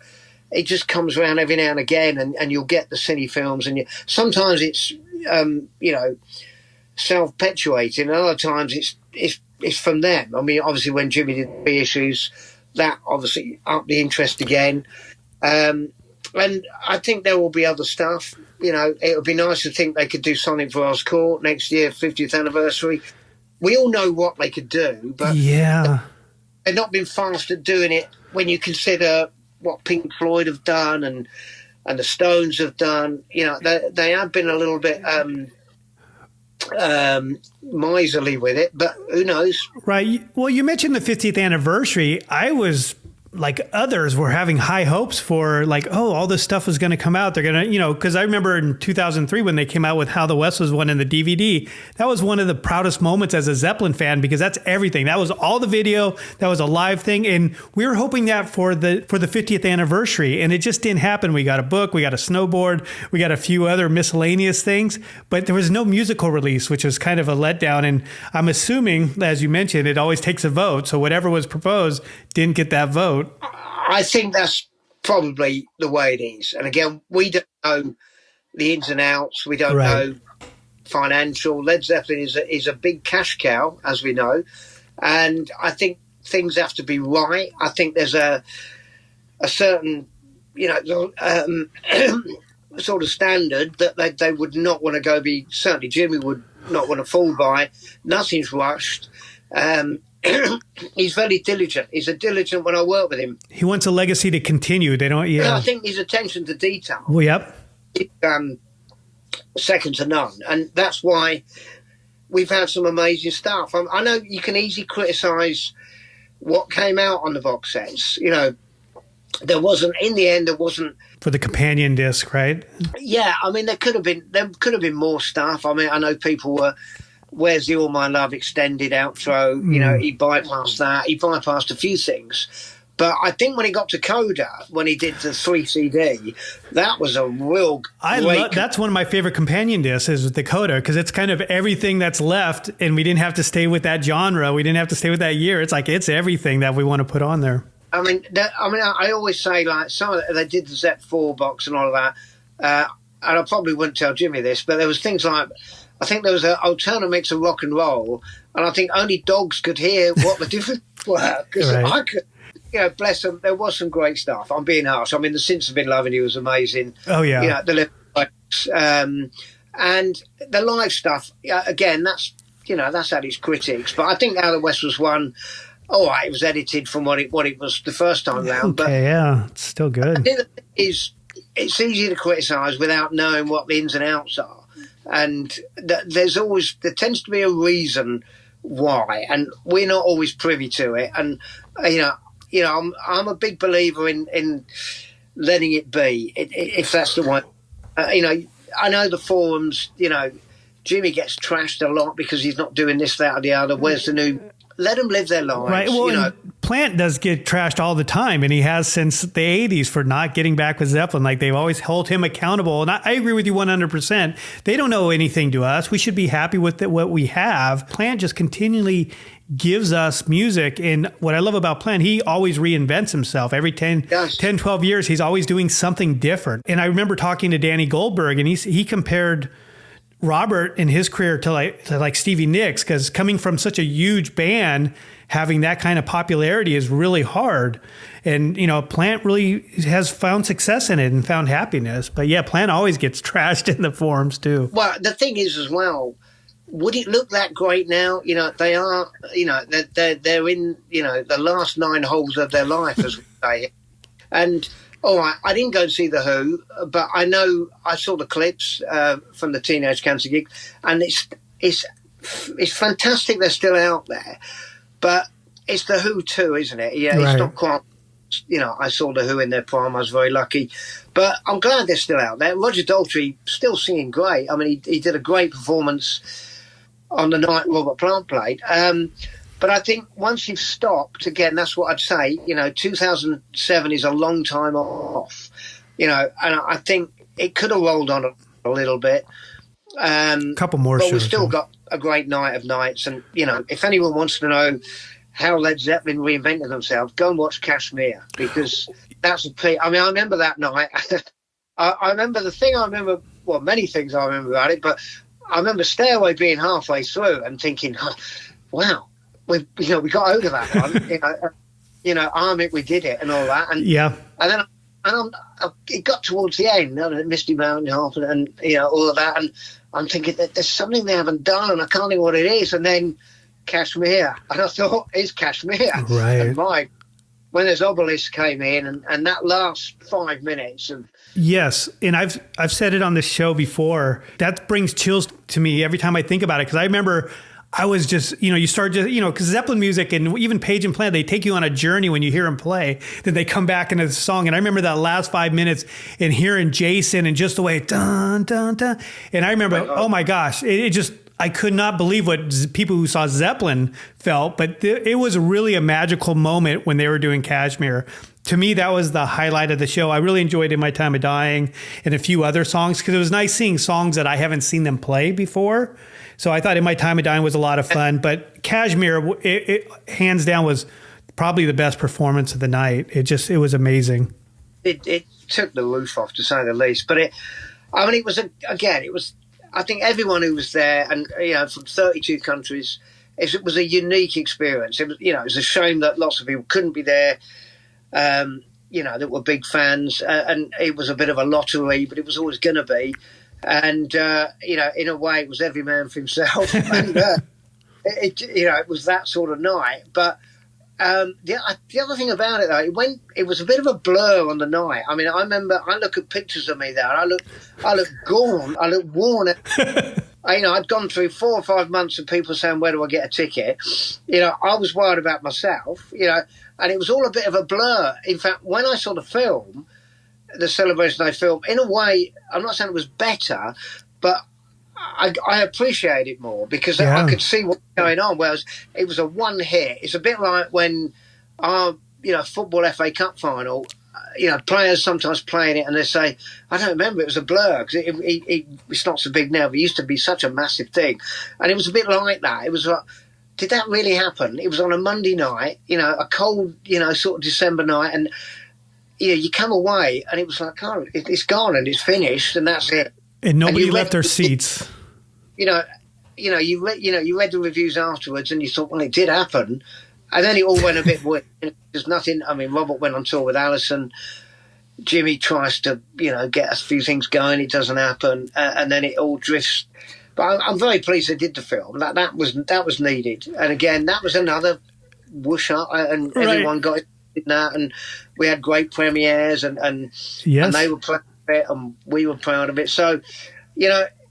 it just comes around every now and again, and you'll get the cine films, and sometimes it's self-perpetuating, and other times it's from them. I mean, obviously, when Jimmy did the issues, that obviously upped the interest again. And I think there will be other stuff. It would be nice to think they could do something for Earls Court next year, 50th anniversary. We all know what they could do, but Yeah. they've not been fast at doing it when you consider what Pink Floyd have done and the Stones have done. They have been a little bit miserly with it, but who knows? Right. Well, you mentioned the 50th anniversary. I was like others were having high hopes for all this stuff was going to come out. They're going to, because I remember in 2003 when they came out with How the West Was Won in the DVD, that was one of the proudest moments as a Zeppelin fan, because that's everything. That was all the video. That was a live thing. And we were hoping that for the 50th anniversary, and it just didn't happen. We got a book, we got a snowboard, we got a few other miscellaneous things, but there was no musical release, which was kind of a letdown. And I'm assuming, as you mentioned, it always takes a vote. So whatever was proposed didn't get that vote. I think that's probably the way it is. And again, we don't know the ins and outs. We don't know financial. Led Zeppelin is a big cash cow, as we know. And I think things have to be right. I think there's a certain, sort of standard that they would not want to go be. Certainly Jimmy would not want to fall by. Nothing's rushed. He's very diligent. He's a diligent when I work with him. He wants a legacy to continue. They don't. Yeah. I think his attention to detail. Well, yep. Second to none, and that's why we've had some amazing stuff. I know you can easily criticise what came out on the box sets. There wasn't in the end. There wasn't for the companion disc, right? Yeah, I mean there could have been more stuff. I mean, I know people were. Where's the All My Love extended outro? He bypassed that. He bypassed a few things. But I think when he got to Coda, when he did the 3 CD, that was a real that's one of my favorite companion discs is the Coda, because it's kind of everything that's left, and we didn't have to stay with that genre. We didn't have to stay with that year. It's like it's everything that we want to put on there. I always say, like, they did the Zep 4 box and all of that, and I probably wouldn't tell Jimmy this, but there was things like, I think there was an alternate mix of rock and roll, and I think only dogs could hear what the difference were, because I could, bless them, there was some great stuff. I'm being harsh. I mean, the Since I've Been Loving You was amazing. Oh, yeah. The and the live stuff, again, that's had its critics, but I think How the West Was Won, all right, it was edited from what it was the first time round. Okay, but yeah, it's still good. I think the thing is, it's easy to criticise without knowing what the ins and outs are, and there tends to be a reason why, and we're not always privy to it. And I'm a big believer in letting it be, if that's the one. I know the forums. Jimmy gets trashed a lot because he's not doing this, that, or the other. Where's the new? Let them live their lives. Right. Well, Plant does get trashed all the time, and he has since the 80s for not getting back with Zeppelin. Like, they've always held him accountable. And I agree with you 100%. They don't know anything to us. We should be happy with what we have. Plant just continually gives us music. And what I love about Plant, he always reinvents himself. Every 10, 12 years, he's always doing something different. And I remember talking to Danny Goldberg, and he compared Robert in his career to like Stevie Nicks, because coming from such a huge band, having that kind of popularity is really hard. And, Plant really has found success in it and found happiness. But yeah, Plant always gets trashed in the forums too. Well, the thing is as well, would it look that great now? They are, they're in, the last 9 holes of their life, as we say. And all right, I didn't go and see The Who, but I know I saw the clips from the Teenage Cancer gig, and it's fantastic they're still out there. But it's The Who too, isn't it? Yeah, right. It's not quite. I saw The Who in their prime. I was very lucky, but I'm glad they're still out there. Roger Daltrey still singing great. I mean, he did a great performance on the night Robert Plant played. But I think once you've stopped, again, that's what I'd say, 2007 is a long time off, and I think it could have rolled on a little bit. A couple more but shows. We've still got a great night of nights. And, if anyone wants to know how Led Zeppelin reinvented themselves, go and watch Kashmir, because that's I remember that night. I remember many things I remember about it, but I remember Stairway being halfway through and thinking, oh, wow. We got over that one. Arm It, we did it, and all that. And yeah, and then it got towards the end, Misty Mountain Half, and all of that, and I'm thinking that there's something they haven't done, and I can't think what it is. And then Kashmir, and I thought, it's Kashmir, right? And when this obelisk came in, and that last 5 minutes of. Yes, and I've said it on this show before. That brings chills to me every time I think about it, because I remember. I was just, you start just, because Zeppelin music and even Page and Plant, they take you on a journey when you hear them play. Then they come back into the song. And I remember that last 5 minutes and hearing Jason and just the way, dun, dun, dun. And I remember, oh my gosh, it just, I could not believe what people who saw Zeppelin felt. But it was really a magical moment when they were doing Kashmir. To me, that was the highlight of the show. I really enjoyed In My Time of Dying and a few other songs, because it was nice seeing songs that I haven't seen them play before. So I thought In My Time of Dying was a lot of fun. But Kashmir, it hands down was probably the best performance of the night. It was amazing. It took the roof off, to say the least. But it was, I think everyone who was there, and from 32 countries, it was a unique experience. It was a shame that lots of people couldn't be there. That were big fans, and it was a bit of a lottery, but it was always going to be. And in a way, it was every man for himself. And it was that sort of night. But the other thing about it, though, it was a bit of a blur on the night. I mean, I remember, I look at pictures of me there, and I look gone, I look worn. I'd gone through 4 or 5 months of people saying, where do I get a ticket? I was worried about myself, and it was all a bit of a blur. In fact, when I saw the film, the Celebration Day film, in a way, I'm not saying it was better, but I appreciate it more, because I could see what was going on, whereas it was a one hit. It's a bit like when our football FA Cup final, players sometimes playing it and they say, I don't remember, it was a blur, because it's not so big now, but it used to be such a massive thing. And it was a bit like that. It was like, did that really happen? It was on a Monday night, a cold, sort of December night, and you come away and it was like, oh, it's gone and it's finished and that's it. And nobody left their seats. You read the reviews afterwards and you thought, well, it did happen. And then it all went a bit weird. There's nothing. I mean, Robert went on tour with Alison. Jimmy tries to, get a few things going. It doesn't happen. And then it all drifts. But I'm very pleased they did the film. That was needed. And again, that was another whoosh up, and everyone got in that, and we had great premieres, and they were proud of it, and we were proud of it. So,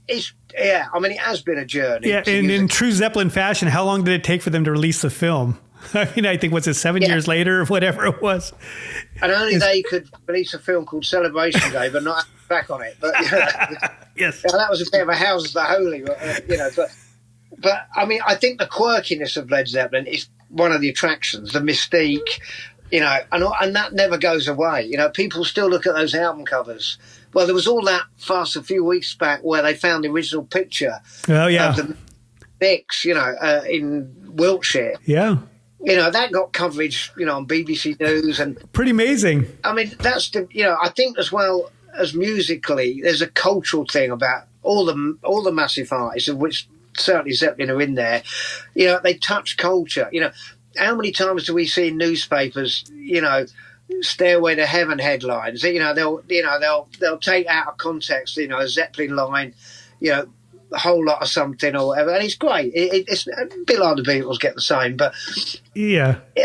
it's I mean, it has been a journey. Yeah, and in true Zeppelin fashion, how long did it take for them to release the film? I mean, I think, was it 7 years later or whatever it was? And only they could release a film called Celebration Day, but not back on it. But yes, that was a bit of a house of the holy, But I mean, I think the quirkiness of Led Zeppelin is one of the attractions, the mystique, and that never goes away. People still look at those album covers. Well, there was all that fuss a few weeks back where they found the original picture of the Vicks, in Wiltshire. Yeah. That got coverage, on BBC News, and pretty amazing. I mean, that's I think as well as musically, there's a cultural thing about all the massive artists, of which certainly Zeppelin are in there. They touch culture. How many times do we see in newspapers, Stairway to Heaven headlines? They'll take out of context, a Zeppelin line, a whole lot of something or whatever, and it's great. It's a bit like the Beatles get the same, but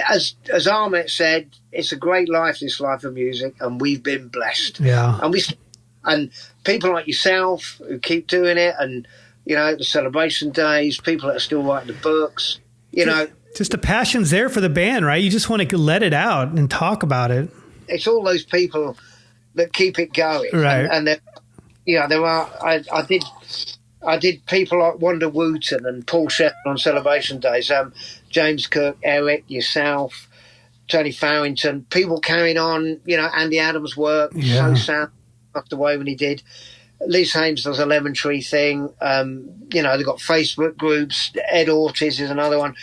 as Ahmet said, it's a great life, this life of music, and we've been blessed. Yeah, and people like yourself who keep doing it, and the celebration days, people that are still writing the books, just the passion's there for the band, right? You just want to let it out and talk about it. It's all those people that keep it going, right? And there are. I did people like Wanda Wooten and Paul Sheffield on celebration days. James Cook, Eric, yourself, Tony Farrington, people carrying on. Andy Adams' work. So sad, passed away when he did. Lisa Haynes does a Lemon Tree thing. They've got Facebook groups. Ed Ortiz is another one.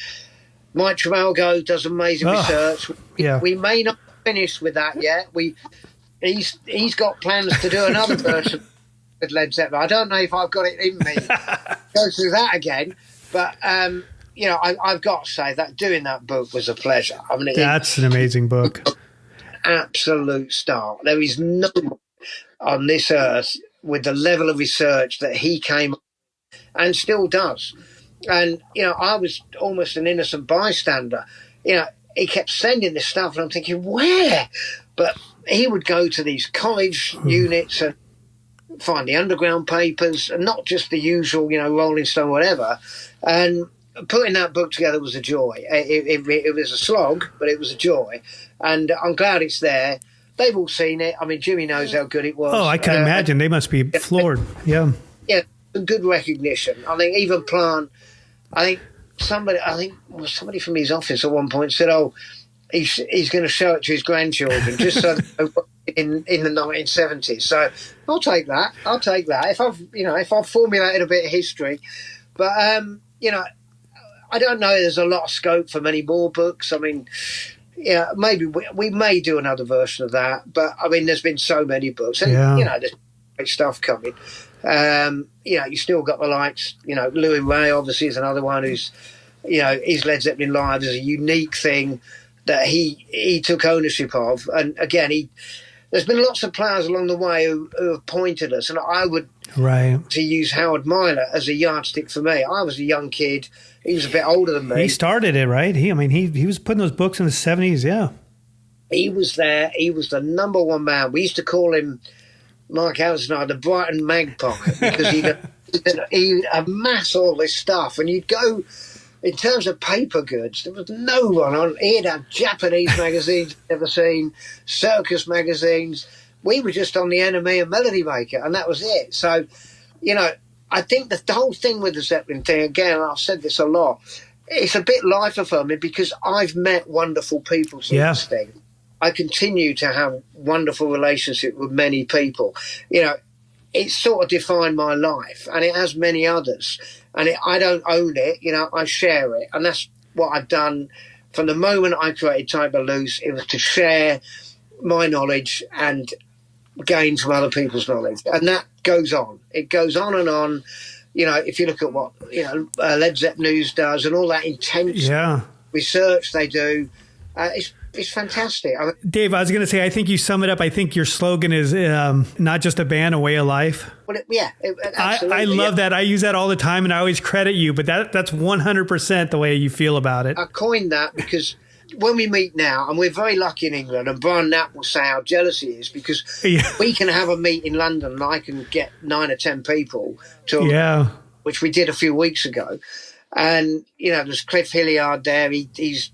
Mike Travalgo does amazing research. We may not finish with that yet. He's got plans to do another version with Led Zeppelin. I don't know if I've got it in me to go through that again, but I've got to say that doing that book was a pleasure. I mean, that's an amazing book. Absolute star. There is no one on this earth with the level of research that he came and still does. And, I was almost an innocent bystander. He kept sending this stuff, and I'm thinking, where? But he would go to these college units and find the underground papers, and not just the usual, Rolling Stone, whatever. And putting that book together was a joy. It was a slog, but it was a joy. And I'm glad it's there. They've all seen it. I mean, Jimmy knows how good it was. Oh, I can imagine. They must be floored. Yeah. Yeah, good recognition. I think even Plant, somebody from his office at one point said, he's going to show it to his grandchildren just so in the 1970s. So I'll take that. If I've formulated a bit of history, but I don't know. There's a lot of scope for many more books. I mean, maybe we may do another version of that. But I mean, there's been so many books, and there's great stuff coming. You still got the likes. Louis Ray obviously is another one who's, his Led Zeppelin Live is a unique thing that he took ownership of. And again, there's been lots of players along the way who have pointed us, and I would to use Howard Myler as a yardstick for me. I was a young kid. He was a bit older than me. He started it, right? He was putting those books in the 70s, yeah. He was there. He was the number one man. We used to call him, Mike Howard and I, the Brighton Magpie, because he'd amass all this stuff, and you'd go. In terms of paper goods, there was no one on. He'd have Japanese magazines you've never seen, circus magazines. We were just on the NME and Melody Maker, and that was it. So, I think the whole thing with the Zeppelin thing, again, I've said this a lot, it's a bit lighter for me because I've met wonderful people through this thing. I continue to have wonderful relationships with many people. It's sort of defined my life, and it has many others. And I don't own it, I share it. And that's what I've done from the moment I created Type of Loose. It was to share my knowledge and gain from other people's knowledge. And that goes on. It goes on and on. If you look at what, Led Zeppelin News does and all that intense research they do, it's fantastic. Dave, I was going to say, I think you sum it up. I think your slogan is not just a band, a way of life. Well, absolutely. I love that. I use that all the time, and I always credit you, but that's 100% the way you feel about it. I coined that because when we meet now, and we're very lucky in England, and Brian Knapp will say how jealous he is because we can have a meet in London and I can get 9 or 10 people to, which we did a few weeks ago. And, you know, there's Cliff Hilliard there. He's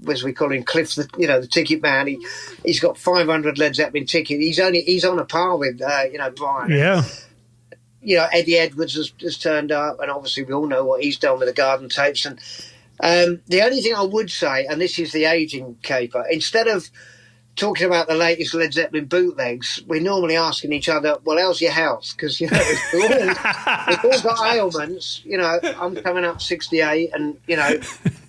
as we call him, Cliff, the ticket man. He's got 500 Led Zeppelin tickets. He's on a par with, Brian. Yeah. You know, Eddie Edwards has turned up, and obviously we all know what he's done with the Garden tapes. And the only thing I would say, and this is the aging caper, instead of talking about the latest Led Zeppelin bootlegs, we're normally asking each other, well, how's your health? Because, you know, we've all got ailments. You know, I'm coming up 68 and, you know,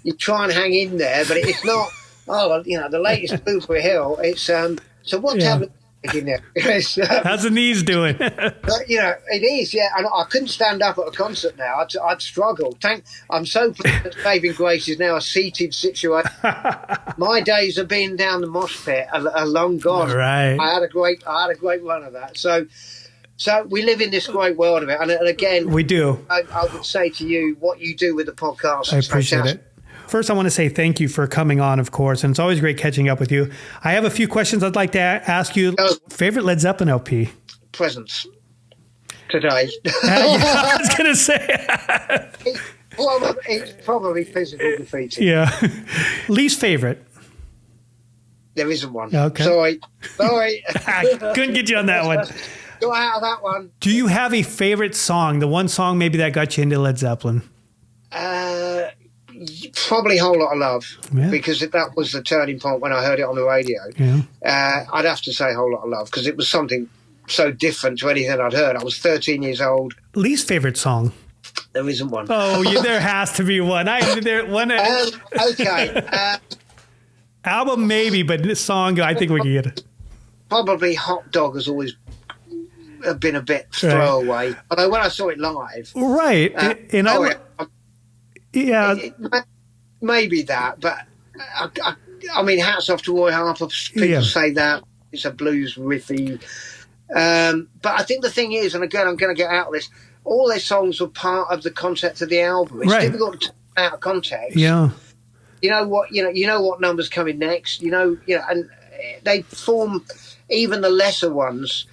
you try and hang in there, but it's not, the latest Booper Hill, it's, so what tablet in there? How's the knees doing? But, you know, it is, yeah. And I couldn't stand up at a concert now. I'd struggle. I'm so pleased that Saving Grace is now a seated situation. My days of being down the mosh pit are long gone. Right. I had a great run of that. So we live in this great world of it. And again, we do. I would say to you, what you do with the podcast I is appreciate fantastic. it. First, I want to say thank you for coming on, of course, and it's always great catching up with you. I have a few questions I'd like to ask you. Favorite Led Zeppelin LP? Presents today. I was going to say. It's probably Physical Defeated. Yeah. Least favorite? There isn't one. Okay. Sorry. I couldn't get you on that one. Go out of that one. Do you have a favorite song? The one song maybe that got you into Led Zeppelin? Probably Whole Lot of Love, because that was the turning point when I heard it on the radio. Yeah. I'd have to say Whole Lot of Love because it was something so different to anything I'd heard. I was 13 years old. Least favorite song? There isn't one. Oh, there has to be one. Okay. Album maybe, but this song I think we can get it. Probably Hot Dog has always been a bit throwaway. Although when I saw it live, maybe that. But I mean, hats off to Roy Harper. People say that it's a blues riffy. But I think the thing is, and again, I'm going to get out of this. All their songs were part of the concept of the album. It's difficult to take out of context. Yeah. You know what number's coming next. And they form even the lesser ones.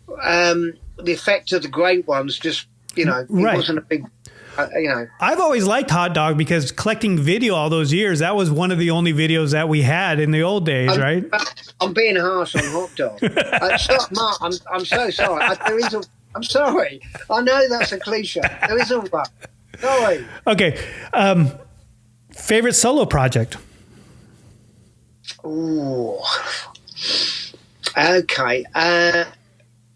The effect of the great ones just, it wasn't a big. I've always liked Hot Dog because collecting video all those years, that was one of the only videos that we had in the old days, right? I'm being harsh on Hot Dog. Stop, Mark. I'm so sorry. I'm sorry. I know that's a cliche. There isn't one. Sorry. Okay. Favorite solo project? Ooh. Okay.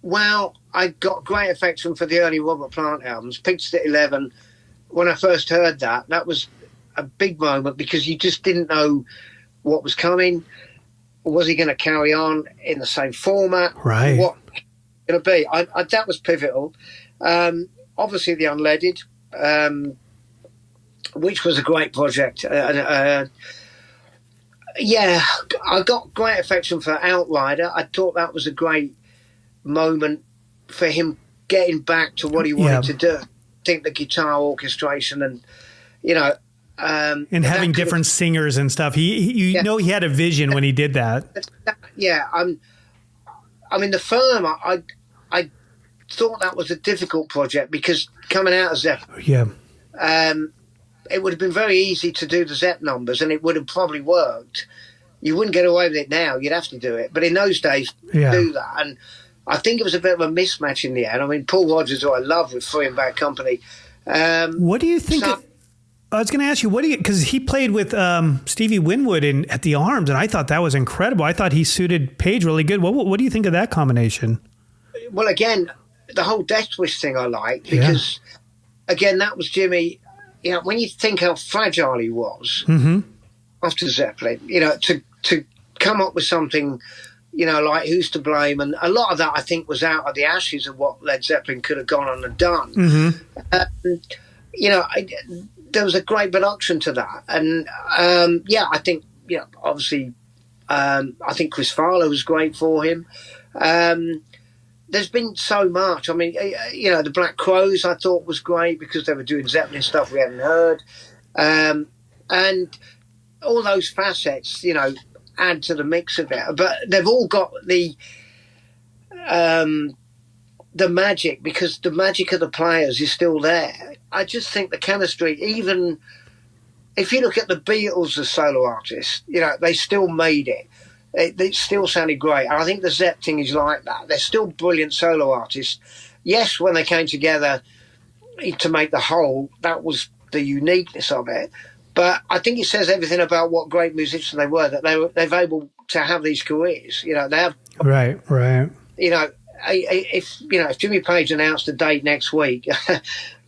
Well, I got great affection for the early Robert Plant albums. Picked at 11. When I first heard that was a big moment because you just didn't know what was coming. Was he going to carry on in the same format? Right. What going to be? That was pivotal. Obviously, the Unleaded, which was a great project. I got great affection for Outrider. I thought that was a great moment for him getting back to what he wanted to do. I think the guitar orchestration and, and having different singers and stuff. He had a vision when he did that. The Firm, I thought that was a difficult project because coming out of Zepfan, it would have been very easy to do the Zepp numbers and it would have probably worked. You wouldn't get away with it now. You'd have to do it. But in those days, do that. And I think it was a bit of a mismatch in the end. I mean, Paul Rodgers, who I love with Free and Bad Company. What do you think? I was going to ask you, because he played with Stevie Winwood at the Arms, and I thought that was incredible. I thought he suited Page really good. What do you think of that combination? Well, again, the whole Death Wish thing I like because, again, that was Jimmy. When you think how fragile he was after Zeppelin, to come up with something, like Who's to Blame, and a lot of that I think was out of the ashes of what Led Zeppelin could have gone on and done. There was a great production to that, and I think obviously I think Chris Farlow was great for him. There's been so much. I mean, the Black Crowes I thought was great because they were doing Zeppelin stuff we hadn't heard. And all those facets, add to the mix of it. But they've all got the magic, because the magic of the players is still there. I just think the chemistry, even if you look at the Beatles as solo artists, they still made it. It still sounded great. And I think the Zepp thing is like that. They're still brilliant solo artists. Yes, when they came together to make the whole, that was the uniqueness of it. But I think it says everything about what great musicians they were, that they're able to have these careers. They have Right. If Jimmy Page announced a date next week,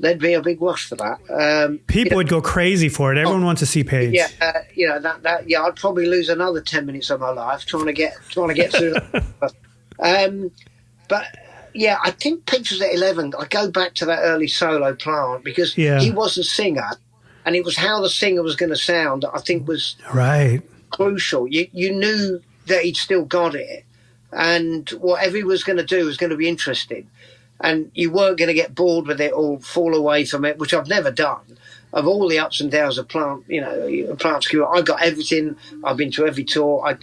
there'd be a big rush for that. People would go crazy for it. Everyone wants to see Page. Yeah, I'd probably lose another 10 minutes of my life trying to get through. But yeah, I think Pictures at 11. I go back to that early solo Plant, because he was a singer, and it was how the singer was going to sound that I think was crucial. You knew that he'd still got it. And whatever he was going to do was going to be interesting. And you weren't going to get bored with it or fall away from it, which I've never done. Of all the ups and downs of Plant's career, I got everything. I've been to every tour.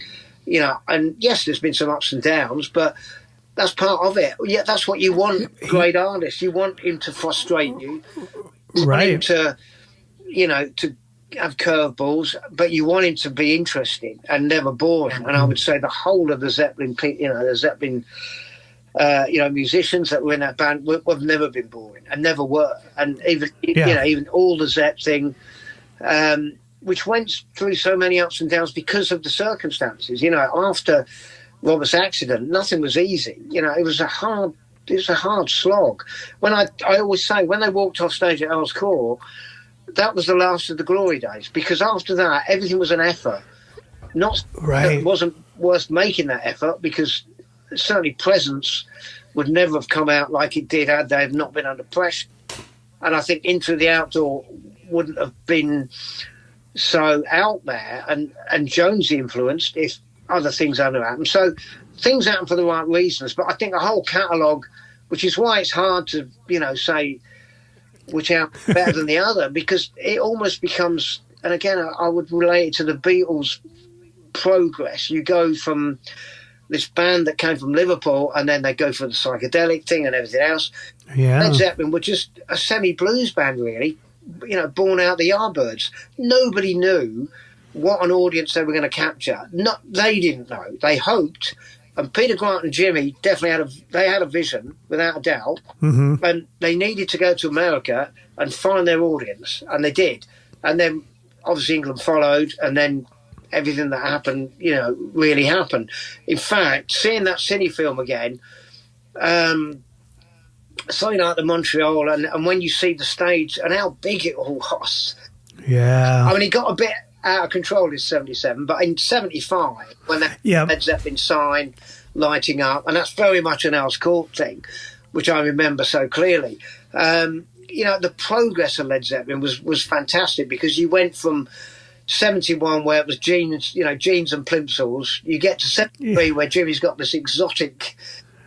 And yes, there's been some ups and downs, but that's part of it. Yeah, that's what you want, great artists. You want him to frustrate you. You want him to have curveballs, but you want him to be interesting and never boring. And I would say the whole of the Zeppelin, musicians that were in that band have never been boring and never were. And even all the Zepp thing, which went through so many ups and downs because of the circumstances. After Robert's accident, nothing was easy. It was a hard slog. When I always say, when they walked off stage at Earl's Court, that was the last of the glory days, because after that, everything was an effort. It wasn't worth making that effort, because certainly Presence would never have come out like it did had they have not been under pressure. And I think Into the Outdoor wouldn't have been so out there and Jonesy influenced if other things hadn't happened. So things happen for the right reasons. But I think the whole catalogue, which is why it's hard to, say which are better than the other, because it almost becomes, and again, I would relate it to the Beatles' progress. You go from this band that came from Liverpool, and then they go for the psychedelic thing and everything else. Yeah. Led Zeppelin were just a semi-blues band, really, born out the Yardbirds. Nobody knew what an audience they were going to capture. They didn't know. They hoped. And Peter Grant and Jimmy definitely had a vision, without a doubt. Mm-hmm. And they needed to go to America and find their audience, and they did. And then, obviously, England followed, and then everything that happened, really happened. In fact, seeing that cine film again, something like the Montreal, and when you see the stage and how big it all was. Yeah. I mean, it got a bit out of control in 77, but in 75, when Led Zeppelin signed, lighting up, and that's very much an Earl's Court thing, which I remember so clearly. The progress of Led Zeppelin was fantastic, because you went from 71, where it was jeans and plimsolls, you get to 73, where Jimmy's got this exotic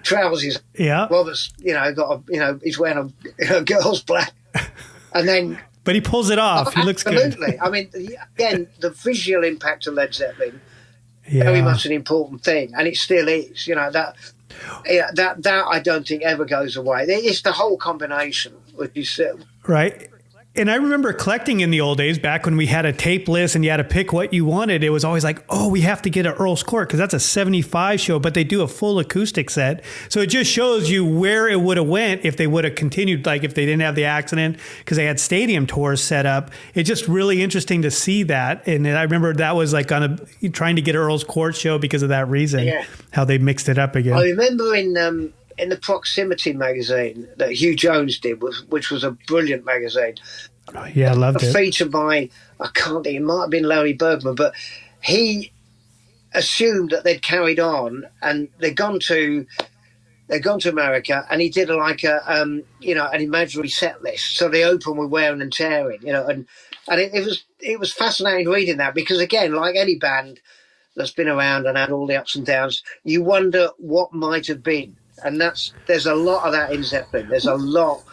trousers. Yeah. Robert's, he's wearing a girl's black, and then. But he pulls it off. He looks good. Absolutely. I mean, again, the visual impact of Led Zeppelin, very much an important thing, and it still is. That I don't think ever goes away. It's the whole combination, which is right. And I remember collecting in the old days, back when we had a tape list and you had to pick what you wanted. It was always like, oh, we have to get an Earl's Court, because that's a 75 show, but they do a full acoustic set. So it just shows you where it would have went if they would have continued, like if they didn't have the accident, because they had stadium tours set up. It's just really interesting to see that. And I remember that was like trying to get an Earl's Court show because of that reason, how they mixed it up again. I remember in the Proximity magazine that Hugh Jones did, which was a brilliant magazine. Yeah, I loved it. A feature by, I can't think, it might have been Larry Bergman, but he assumed that they'd carried on and they'd gone to America, and he did an imaginary set list. So they opened with Wearing and Tearing, and it was fascinating reading that, because again, like any band that's been around and had all the ups and downs, you wonder what might have been. And there's a lot of that in Zeppelin. There's a lot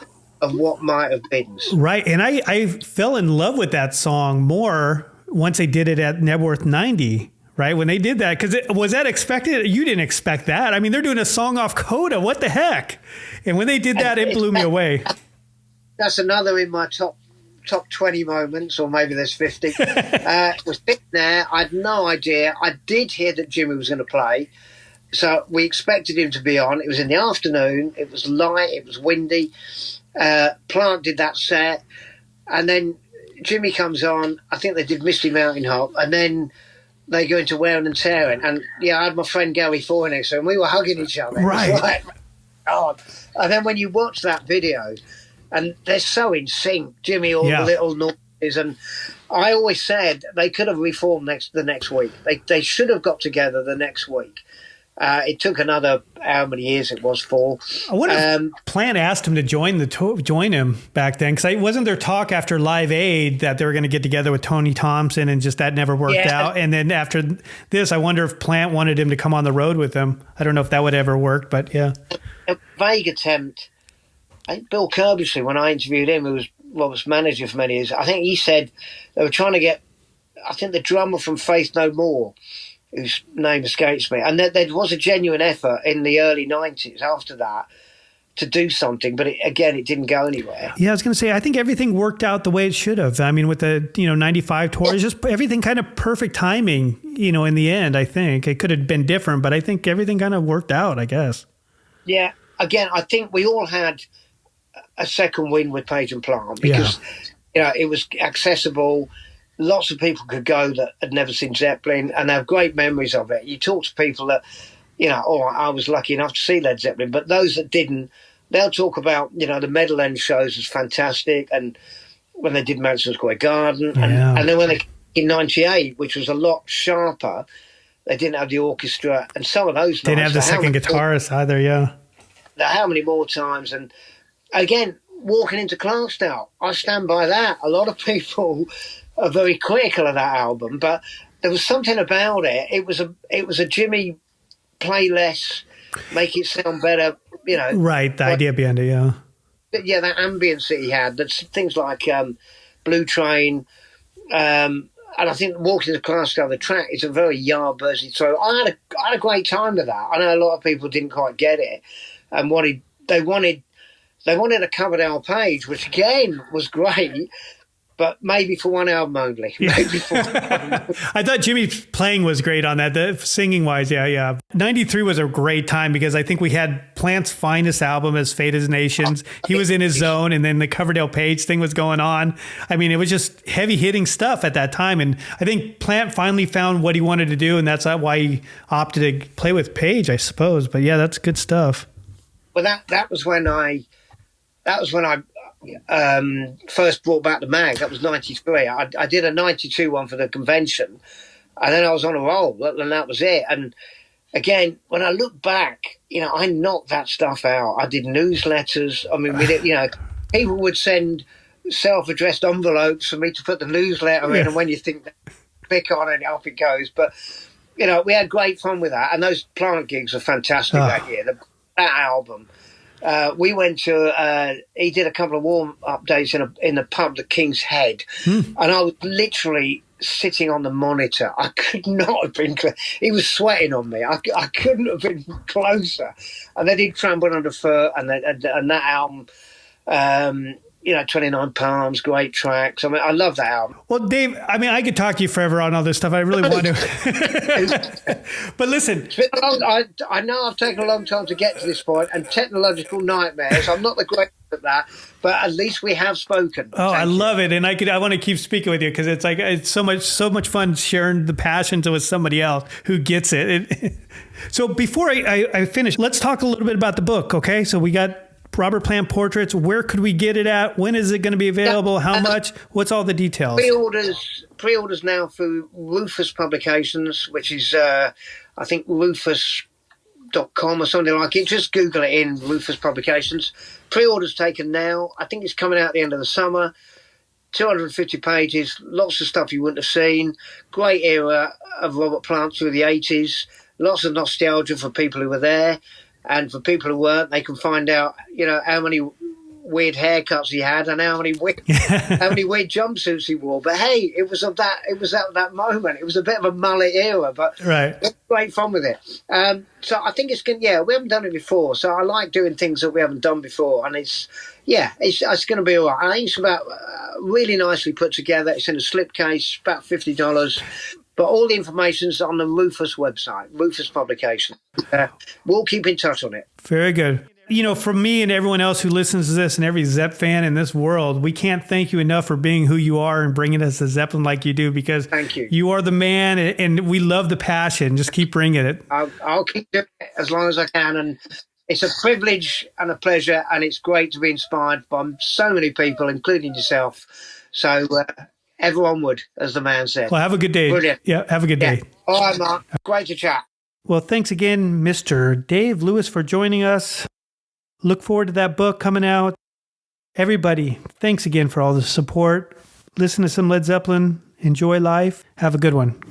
of what might have been. Right. And I fell in love with that song more once they did it at Nebworth 90, right? When they did that, because was that expected? You didn't expect that. I mean, they're doing a song off Coda. What the heck? And when they did that, it blew me away. That's another in my top 20 moments, or maybe there's 50. Was sitting there. I had no idea. I did hear that Jimmy was going to play. So we expected him to be on. It was in the afternoon. It was light. It was windy. Plant did that set. And then Jimmy comes on. I think they did Misty Mountain Hop. And then they go into Wearing and Tearing. And, I had my friend Gary Foy next to him. We were hugging each other. Right. It was like, God. And then when you watch that video, and they're so in sync, Jimmy, all the little noises. And I always said they could have reformed the next week. They should have got together the next week. It took another, how many years it was for. I wonder if Plant asked him to join him back then, because wasn't there talk after Live Aid that they were going to get together with Tony Thompson, and just that never worked out. And then after this, I wonder if Plant wanted him to come on the road with them. I don't know if that would ever work, but yeah. A vague attempt. I think Bill Kirbysley, when I interviewed him, who was manager for many years, I think he said they were trying to get, I think the drummer from Faith No More, whose name escapes me, and there was a genuine effort in the early 90s after that to do something, but it didn't go anywhere. Yeah, I was going to say, I think everything worked out the way it should have. I mean, with the 95 tour, it's just everything kind of perfect timing, in the end. I think it could have been different, but I think everything kind of worked out, I guess. Yeah. Again, I think we all had a second win with Page and Plant, because it was accessible. Lots of people could go that had never seen Zeppelin and have great memories of it. You talk to people that, I was lucky enough to see Led Zeppelin, but those that didn't, they'll talk about, the Metal End shows as fantastic, and when they did Madison Square Garden, and then when they in '98, which was a lot sharper, they didn't have the orchestra, and some of those didn't have the second guitarist either. Yeah, how many more times? And again, walking into Clarksdale, I stand by that. A lot of people are very critical of that album, but there was something about it. It was a Jimmy play less, make it sound better, Right, the idea behind it, yeah. Yeah, that ambience that he had. That's things like Blue Train, and I think walking to Clarksdale, the track is a very Yardbirdsy throw. I had a great time with that. I know a lot of people didn't quite get it, and they wanted a Coverdale Page, which again was great, but maybe for one album only. Maybe for one album. I thought Jimmy's playing was great on that, singing wise. Yeah. 93 was a great time, because I think we had Plant's finest album as Fate as Nations. He was in his zone, and then the Coverdale Page thing was going on. I mean, it was just heavy hitting stuff at that time. And I think Plant finally found what he wanted to do, and that's why he opted to play with Page, I suppose. But yeah, that's good stuff. Well, that was when I first brought back the mag. That was 93. I did a 92 one for the convention, and then I was on a roll, and that was it. And again, when I look back, I knocked that stuff out. I did newsletters. I mean, we did, people would send self-addressed envelopes for me to put the newsletter in, and when you think, click on it, off it goes. But, we had great fun with that, and those Plant gigs were fantastic that year. That album. We went to, he did a couple of warm-up days in the pub, the King's Head, and I was literally sitting on the monitor. I could not have been he was sweating on me. I couldn't have been closer. And they did Trample Under Foot, and that album, 29 Palms, great tracks. I mean, I love that album. Well, Dave, I mean, I could talk to you forever on all this stuff. I really want to. But listen. I know I've taken a long time to get to this point, and technological nightmares. I'm not the greatest at that, but at least we have spoken. Oh, I love it. And I want to keep speaking with you, because it's so much fun sharing the passions with somebody else who gets it. So before I finish, let's talk a little bit about the book. Okay. So we got Robert Plant Portraits. Where could we get it at? When is it going to be available? How much? What's all the details? Pre-orders now through Rufus Publications, which is, I think, rufus.com or something like it. Just Google it in, Rufus Publications. Pre-orders taken now. I think it's coming out at the end of the summer. 250 pages, lots of stuff you wouldn't have seen. Great era of Robert Plant through the 80s. Lots of nostalgia for people who were there. And for people who weren't, they can find out, how many weird haircuts he had and how many weird jumpsuits he wore. But hey, it was at that moment. It was a bit of a mullet era, but Right. it was great fun with it. So I think it's good. Yeah, we haven't done it before, so I like doing things that we haven't done before, and it's going to be all right. I think it's about really nicely put together. It's in a slipcase, about $50. But all the information's on the Rufus website, Rufus Publication. We'll keep in touch on it. Very good. You know, from me and everyone else who listens to this and every Zepp fan in this world, we can't thank you enough for being who you are and bringing us the Zeppelin like you do, because thank you. You are the man, and we love the passion. Just keep bringing it. I'll keep doing it as long as I can. And it's a privilege and a pleasure, and it's great to be inspired by so many people, including yourself. So everyone would, as the man said. Well, have a good day. Brilliant. Yeah, have a good day. All right, Mark. Great to chat. Well, thanks again, Mr. Dave Lewis, for joining us. Look forward to that book coming out. Everybody, thanks again for all the support. Listen to some Led Zeppelin. Enjoy life. Have a good one.